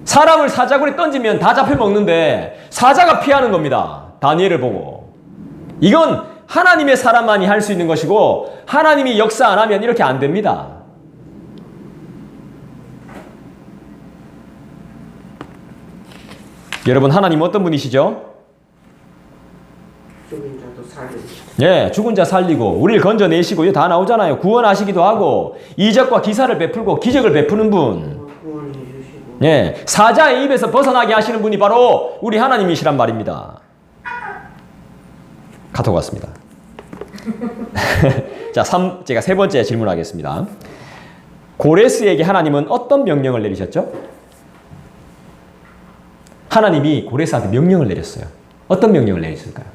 사람을 사자굴에 던지면 다 잡혀먹는데 사자가 피하는 겁니다. 다니엘을 보고. 이건 하나님의 사람만이 할 수 있는 것이고 하나님이 역사 안 하면 이렇게 안 됩니다. 여러분, 하나님 어떤 분이시죠? 죽은 자도 살리고 예, 죽은 자 살리고 우리를 건져내시고 이거 다 나오잖아요. 구원하시기도 하고 이적과 기사를 베풀고 기적을 베푸는 분. 구원해 주시고 예, 사자의 입에서 벗어나게 하시는 분이 바로 우리 하나님이시란 말입니다. 카톡 왔습니다. 자, 제가 세 번째 질문하겠습니다. 고레스에게 하나님은 어떤 명령을 내리셨죠? 하나님이 고레스한테 명령을 내렸어요. 어떤 명령을 내리실까요?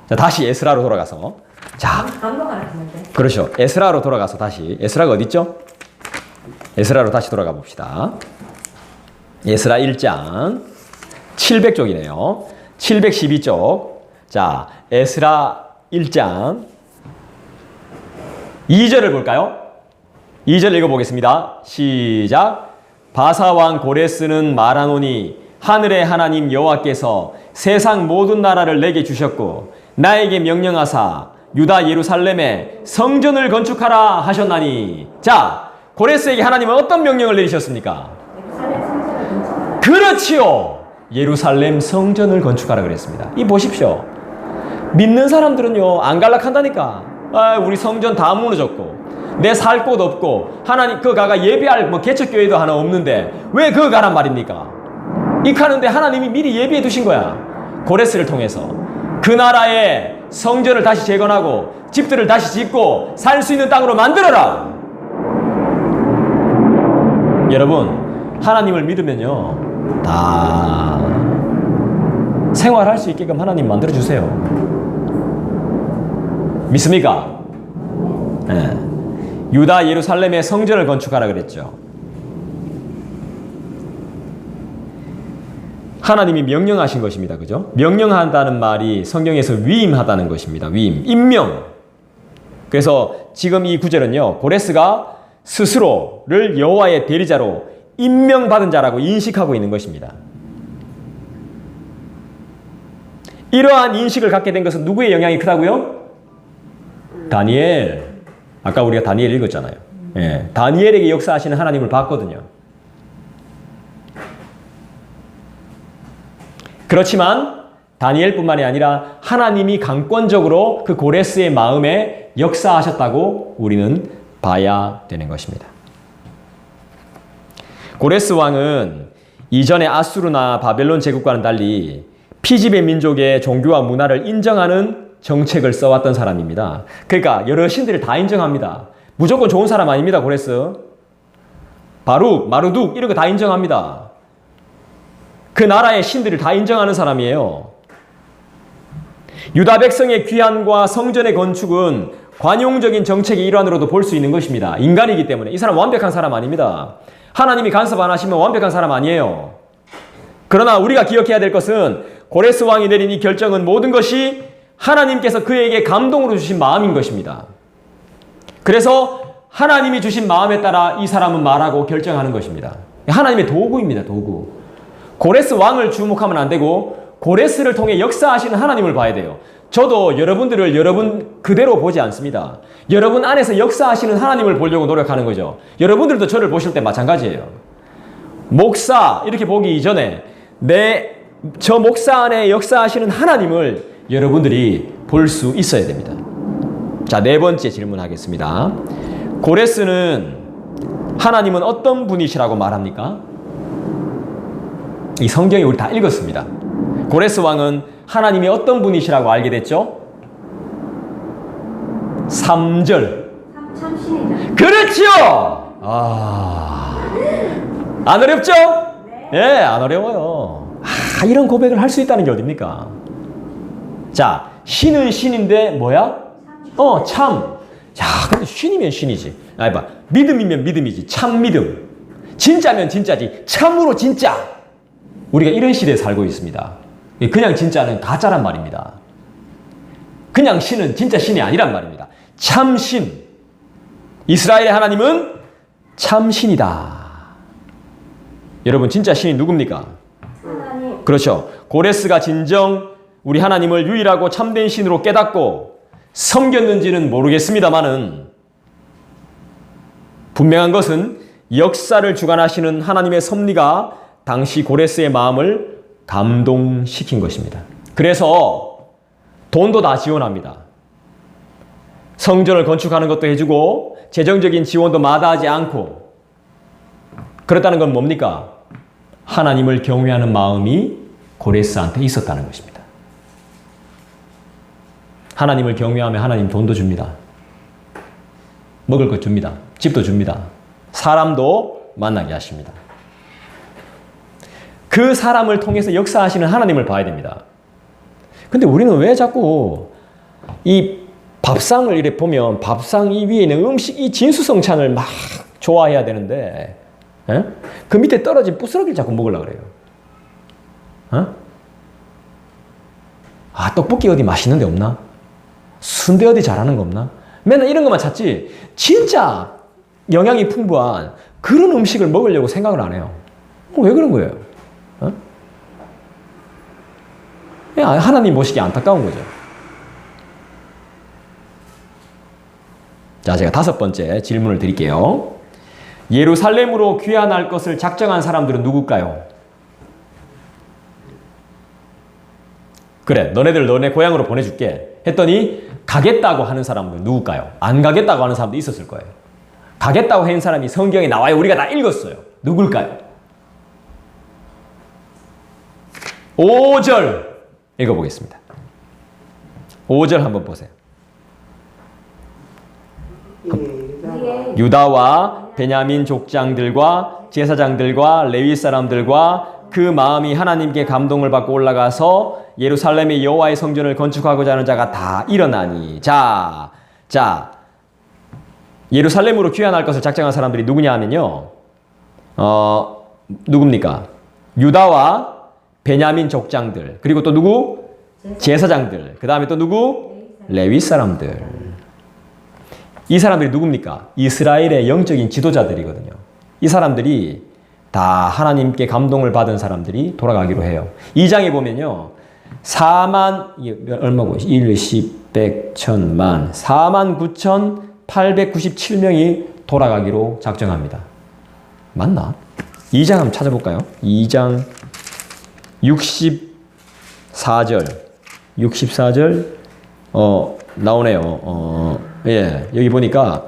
자, 다시 에스라로 돌아가서. 자, 아무거나 했는데. 그렇죠. 에스라로 돌아가서 다시. 에스라가 어디 있죠? 에스라로 다시 돌아가 봅시다. 에스라 1장 700쪽이네요. 712쪽. 자, 에스라 1장 2절을 볼까요? 2절 읽어보겠습니다. 시작. 바사왕 고레스는 말하노니 하늘의 하나님 여호와께서 세상 모든 나라를 내게 주셨고 나에게 명령하사 유다 예루살렘에 성전을 건축하라 하셨나니. 자, 고레스에게 하나님은 어떤 명령을 내리셨습니까? 예루살렘 성전을 건축하라. 그렇지요. 예루살렘 성전을 건축하라 그랬습니다. 이 보십시오. 믿는 사람들은요 안갈락한다니까. 아, 우리 성전 다 무너졌고 내 살 곳 없고 하나님 그 가가 예배할 뭐 개척교회도 하나 없는데 왜 그 가란 말입니까? 이 가는데 하나님이 미리 예비해 두신 거야. 고레스를 통해서 그 나라의 성전을 다시 재건하고 집들을 다시 짓고 살 수 있는 땅으로 만들어라. 여러분, 하나님을 믿으면요 다 생활할 수 있게끔 하나님 만들어 주세요. 믿습니까? 네. 유다 예루살렘에 성전을 건축하라 그랬죠. 하나님이 명령하신 것입니다. 그죠? 명령한다는 말이 성경에서 위임하다는 것입니다. 위임, 임명. 그래서 지금 이 구절은요, 고레스가 스스로를 여호와의 대리자로 임명받은 자라고 인식하고 있는 것입니다. 이러한 인식을 갖게 된 것은 누구의 영향이 크다고요? 다니엘. 아까 우리가 다니엘 읽었잖아요. 예, 다니엘에게 역사하시는 하나님을 봤거든요. 그렇지만 다니엘뿐만이 아니라 하나님이 강권적으로 그 고레스의 마음에 역사하셨다고 우리는 봐야 되는 것입니다. 고레스 왕은 이전의 아수르나 바벨론 제국과는 달리 피지배 민족의 종교와 문화를 인정하는 정책을 써왔던 사람입니다. 그러니까 여러 신들을 다 인정합니다. 무조건 좋은 사람 아닙니다. 고레스. 바룩, 마르둑 이런 거 다 인정합니다. 그 나라의 신들을 다 인정하는 사람이에요. 유다 백성의 귀환과 성전의 건축은 관용적인 정책의 일환으로도 볼 수 있는 것입니다. 인간이기 때문에. 이 사람 완벽한 사람 아닙니다. 하나님이 간섭 안 하시면 완벽한 사람 아니에요. 그러나 우리가 기억해야 될 것은 고레스 왕이 내린 이 결정은 모든 것이 하나님께서 그에게 감동으로 주신 마음인 것입니다. 그래서 하나님이 주신 마음에 따라 이 사람은 말하고 결정하는 것입니다. 하나님의 도구입니다. 도구. 고레스 왕을 주목하면 안 되고 고레스를 통해 역사하시는 하나님을 봐야 돼요. 저도 여러분들을 여러분 그대로 보지 않습니다. 여러분 안에서 역사하시는 하나님을 보려고 노력하는 거죠. 여러분들도 저를 보실 때 마찬가지예요. 목사 이렇게 보기 이전에 저 목사 안에 역사하시는 하나님을 여러분들이 볼 수 있어야 됩니다. 자, 네 번째 질문하겠습니다. 고레스는 하나님은 어떤 분이시라고 말합니까? 이 성경에 우리 다 읽었습니다. 고레스 왕은 하나님이 어떤 분이시라고 알게 됐죠? 3절. 참신이다. 그렇지요! 안 어렵죠? 네. 예, 안 어려워요. 이런 고백을 할 수 있다는 게 어딥니까? 자, 신은 신인데 뭐야? 참. 야, 근데 신이면 신이지. 봐. 믿음이면 믿음이지. 참 믿음. 진짜면 진짜지. 참으로 진짜. 우리가 이런 시대에 살고 있습니다. 그냥 진짜는 가짜란 말입니다. 그냥 신은 진짜 신이 아니란 말입니다. 참신. 이스라엘의 하나님은 참신이다. 여러분 진짜 신이 누굽니까? 하나님. 그렇죠. 고레스가 진정 우리 하나님을 유일하고 참된 신으로 깨닫고 섬겼는지는 모르겠습니다만은 분명한 것은 역사를 주관하시는 하나님의 섭리가 당시 고레스의 마음을 감동시킨 것입니다. 그래서 돈도 다 지원합니다. 성전을 건축하는 것도 해주고 재정적인 지원도 마다하지 않고 그렇다는 건 뭡니까? 하나님을 경외하는 마음이 고레스한테 있었다는 것입니다. 하나님을 경외하면 하나님 돈도 줍니다. 먹을 것 줍니다. 집도 줍니다. 사람도 만나게 하십니다. 그 사람을 통해서 역사하시는 하나님을 봐야 됩니다. 근데 우리는 왜 자꾸 이 밥상을 이렇게 보면 밥상 이 위에 있는 음식 이 진수성찬을 막 좋아해야 되는데 그 밑에 떨어진 부스러기를 자꾸 먹으려고 그래요. 떡볶이 어디 맛있는 데 없나? 순대 어디 잘하는 거 없나? 맨날 이런 것만 찾지 진짜 영양이 풍부한 그런 음식을 먹으려고 생각을 안 해요. 왜 그런 거예요? 하나님 보시기 안타까운 거죠. 자, 제가 다섯 번째 질문을 드릴게요. 예루살렘으로 귀환할 것을 작정한 사람들은 누굴까요? 그래, 너네들 너네 고향으로 보내줄게 했더니 가겠다고 하는 사람들은 누굴까요? 안 가겠다고 하는 사람도 있었을 거예요. 가겠다고 한 사람이 성경에 나와요. 우리가 다 읽었어요. 누굴까요? 5절 읽어보겠습니다. 5절 한번 보세요. 유다와 베냐민 족장들과 제사장들과 레위 사람들과 그 마음이 하나님께 감동을 받고 올라가서 예루살렘의 여호와의 성전을 건축하고자 하는 자가 다 일어나니. 자, 예루살렘으로 귀환할 것을 작정한 사람들이 누구냐 하면요. 누굽니까? 유다와 베냐민 족장들, 그리고 또 누구? 제사장들, 그 다음에 또 누구? 레위 사람들. 이 사람들이 누굽니까? 이스라엘의 영적인 지도자들이거든요. 이 사람들이 다 하나님께 감동을 받은 사람들이 돌아가기로 해요. 2장에 보면요. 4만, 이게 얼마고? 1, 10, 100, 1000만. 49,897명이 돌아가기로 작정합니다. 맞나? 2장 한번 찾아볼까요? 2장 64절. 64절, 나오네요. 예, 여기 보니까,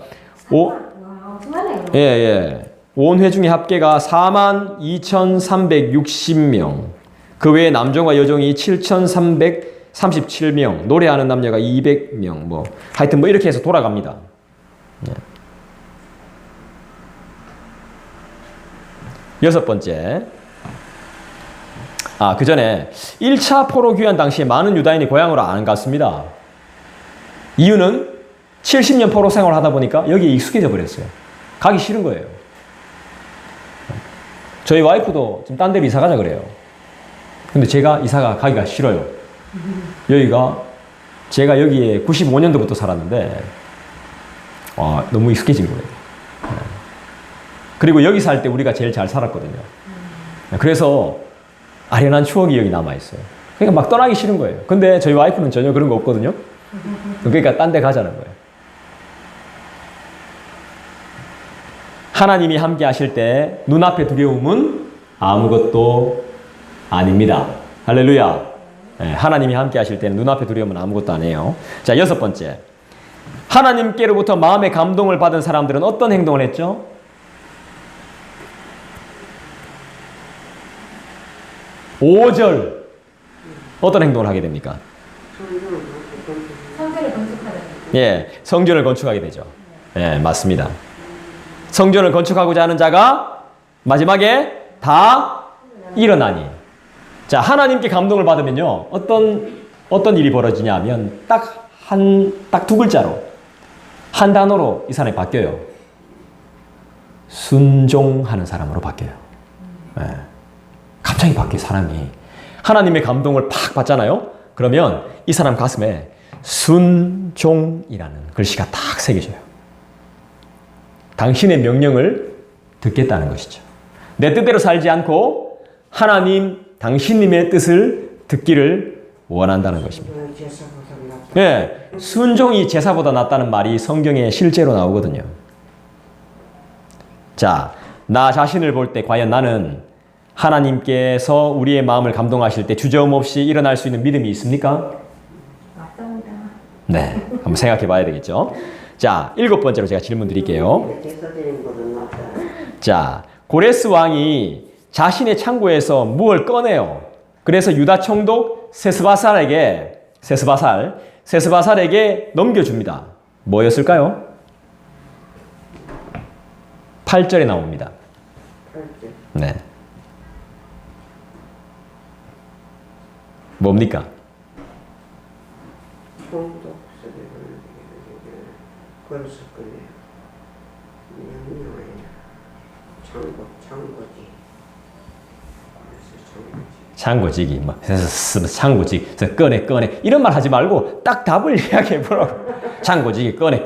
온 회중의 합계가 42,360명. 그 외에 남종과 여종이 7,337명. 노래하는 남녀가 200명. 뭐, 하여튼 뭐 이렇게 해서 돌아갑니다. 예. 여섯 번째. 그 전에 1차 포로 귀환 당시에 많은 유다인이 고향으로 안 갔습니다. 이유는 70년 포로 생활을 하다 보니까 여기에 익숙해져 버렸어요. 가기 싫은 거예요. 저희 와이프도 좀 딴 데로 이사 가자 그래요. 근데 제가 이사가 가기가 싫어요. 제가 여기에 95년도부터 살았는데, 너무 익숙해진 거예요. 그리고 여기 살 때 우리가 제일 잘 살았거든요. 그래서 아련한 추억이 여기 남아있어요. 그러니까 막 떠나기 싫은 거예요. 근데 저희 와이프는 전혀 그런 거 없거든요. 그러니까 딴 데 가자는 거예요. 하나님이 함께 하실 때 눈앞의 두려움은 아무것도 아닙니다. 할렐루야. 하나님이 함께 하실 때는 눈앞의 두려움은 아무것도 아니에요. 자, 여섯 번째. 하나님께로부터 마음의 감동을 받은 사람들은 어떤 행동을 했죠? 5절. 어떤 행동을 하게 됩니까? 성전을 건축하다. 예, 성전을 건축하게 되죠. 예, 맞습니다. 성전을 건축하고자 하는 자가 마지막에 다 일어나니. 자, 하나님께 감동을 받으면요. 어떤 일이 벌어지냐 하면 딱 두 글자로, 한 단어로 이 사람이 바뀌어요. 순종하는 사람으로 바뀌어요. 예. 갑자기 바뀌어, 사람이. 하나님의 감동을 팍 받잖아요? 그러면 이 사람 가슴에 순종이라는 글씨가 탁 새겨져요. 당신의 명령을 듣겠다는 것이죠. 내 뜻대로 살지 않고 하나님, 당신님의 뜻을 듣기를 원한다는 것입니다. 네, 순종이 제사보다 낫다는 말이 성경에 실제로 나오거든요. 자, 나 자신을 볼 때 과연 나는 하나님께서 우리의 마음을 감동하실 때 주저없이 일어날 수 있는 믿음이 있습니까? 맞습니다. 네, 한번 생각해 봐야 되겠죠. 자, 일곱 번째로 제가 질문 드릴게요. 자, 고레스 왕이 자신의 창고에서 무엇을 꺼내요. 그래서 유다 총독 세스바살에게 넘겨줍니다. 뭐였을까요? 8절에 나옵니다. 네. 뭡니까? 창고지기, 뭐, 창고지기, 꺼내, 이런 말 하지 말고, 딱 답을 이야기해 보라고. 창고지기, 꺼내.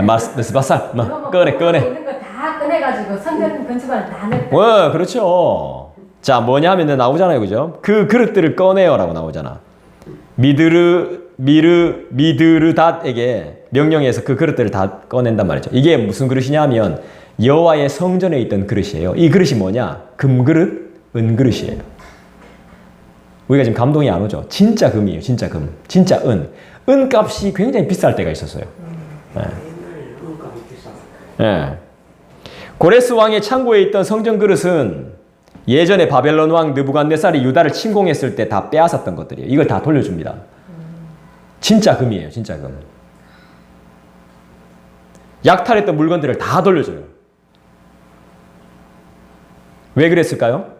마스바살, 꺼내. 있는 거 다 꺼내가지고 성전 건축을 다 넣었다. 와, 그렇죠. 자, 뭐냐면 나오잖아요, 그죠? 그 그릇들을 꺼내요라고 나오잖아. 미드르닷에게 명령해서 그 그릇들을 다 꺼낸단 말이죠. 이게 무슨 그릇이냐면 여호와의 성전에 있던 그릇이에요. 이 그릇이 뭐냐? 금그릇, 은그릇이에요. 우리가 지금 감동이 안 오죠? 진짜 금이에요. 진짜 금. 진짜 은. 은값이 굉장히 비쌀 때가 있었어요. 네. 네. 고레스 왕의 창고에 있던 성전 그릇은 예전에 바벨론 왕 느부갓네살이 유다를 침공했을 때 다 빼앗았던 것들이에요. 이걸 다 돌려줍니다. 진짜 금이에요. 진짜 금. 약탈했던 물건들을 다 돌려줘요. 왜 그랬을까요?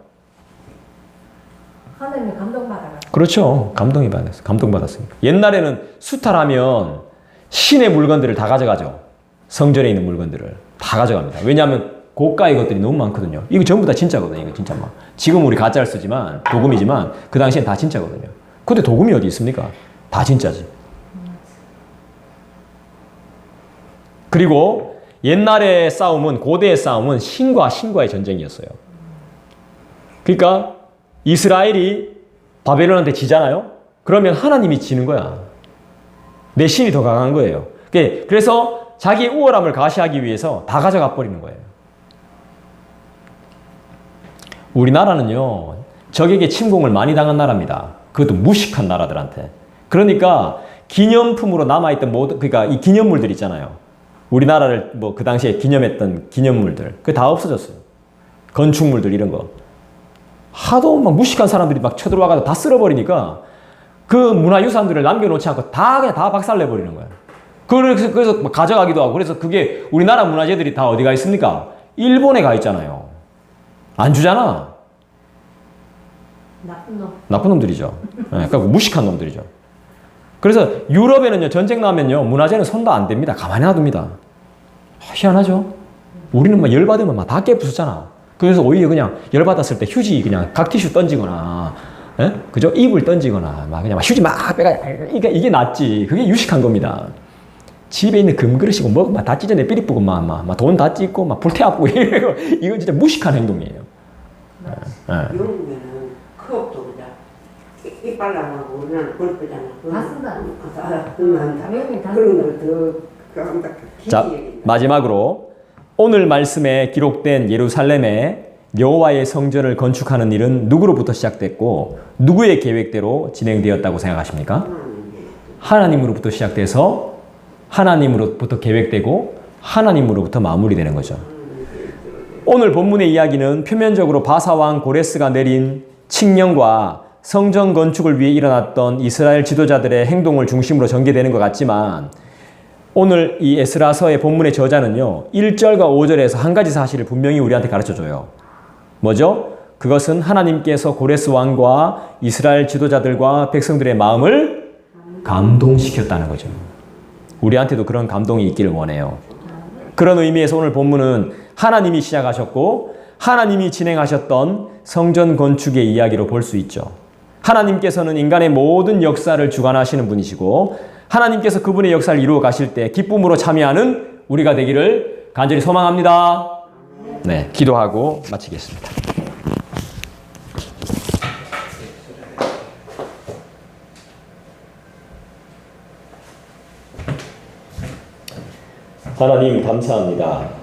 하나님이 감동받아요. 그렇죠. 감동받았으니까. 옛날에는 수탈하면 신의 물건들을 다 가져가죠. 성전에 있는 물건들을 다 가져갑니다. 왜냐하면 고가의 것들이 너무 많거든요. 이거 전부 다 진짜거든요. 이거 진짜 막. 지금 우리 가짜를 쓰지만 도금이지만 그 당시엔 다 진짜거든요. 근데 도금이 어디 있습니까? 다 진짜지. 그리고 옛날의 싸움은 고대의 싸움은 신과 신과의 전쟁이었어요. 그러니까 이스라엘이 바벨론한테 지잖아요. 그러면 하나님이 지는 거야. 내 신이 더 강한 거예요. 그래서 자기의 우월함을 가시하기 위해서 다 가져가 버리는 거예요. 우리나라는요, 적에게 침공을 많이 당한 나라입니다. 그것도 무식한 나라들한테. 그러니까 기념품으로 남아있던 모든, 그러니까 이 기념물들 있잖아요. 우리나라를 뭐 그 당시에 기념했던 기념물들. 그게 다 없어졌어요. 건축물들 이런 거. 하도 막 무식한 사람들이 막 쳐들어와가지고 다 쓸어버리니까 그 문화유산들을 남겨놓지 않고 다 그냥 다 박살내버리는 거예요. 그래서 막 가져가기도 하고. 그래서 그게 우리나라 문화재들이 다 어디 가 있습니까? 일본에 가 있잖아요. 안 주잖아. 나쁜 놈. 나쁜 놈들이죠. 네, 그러니까 무식한 놈들이죠. 그래서 유럽에는요, 전쟁 나면요, 문화재는 손도 안 댑니다. 가만히 놔둡니다. 희한하죠? 우리는 막 열받으면 막 다 깨부수잖아. 그래서 오히려 그냥 열받았을 때 휴지 그냥 각 티슈 던지거나, 예? 그죠? 이불 던지거나, 막 그냥 막 휴지 막 빼가, 그러니까 이게 낫지. 그게 유식한 겁니다. 집에 있는 금그릇이고 뭐 막 다 찢어내 삐리뿌고 막 돈 다 찢고 막 불태워고 이건 진짜 무식한 행동이에요. 예. 영국에는 컵도 그자 이빨 나가고 우리는 볼 거잖아. 다 쓴다. 외국인 다 그런 거더 자, 마지막으로 오늘 말씀에 기록된 예루살렘에 여호와의 성전을 건축하는 일은 누구로부터 시작됐고 누구의 계획대로 진행되었다고 생각하십니까? 하나님으로부터 시작돼서 하나님으로부터 계획되고 하나님으로부터 마무리되는 거죠. 오늘 본문의 이야기는 표면적으로 바사왕 고레스가 내린 칙령과 성전 건축을 위해 일어났던 이스라엘 지도자들의 행동을 중심으로 전개되는 것 같지만 오늘 이 에스라서의 본문의 저자는요, 1절과 5절에서 한 가지 사실을 분명히 우리한테 가르쳐줘요. 뭐죠? 그것은 하나님께서 고레스 왕과 이스라엘 지도자들과 백성들의 마음을 감동시켰다는 거죠. 우리한테도 그런 감동이 있기를 원해요. 그런 의미에서 오늘 본문은 하나님이 시작하셨고 하나님이 진행하셨던 성전 건축의 이야기로 볼 수 있죠. 하나님께서는 인간의 모든 역사를 주관하시는 분이시고 하나님께서 그분의 역사를 이루어 가실 때 기쁨으로 참여하는 우리가 되기를 간절히 소망합니다. 네, 기도하고 마치겠습니다. 하나님 감사합니다.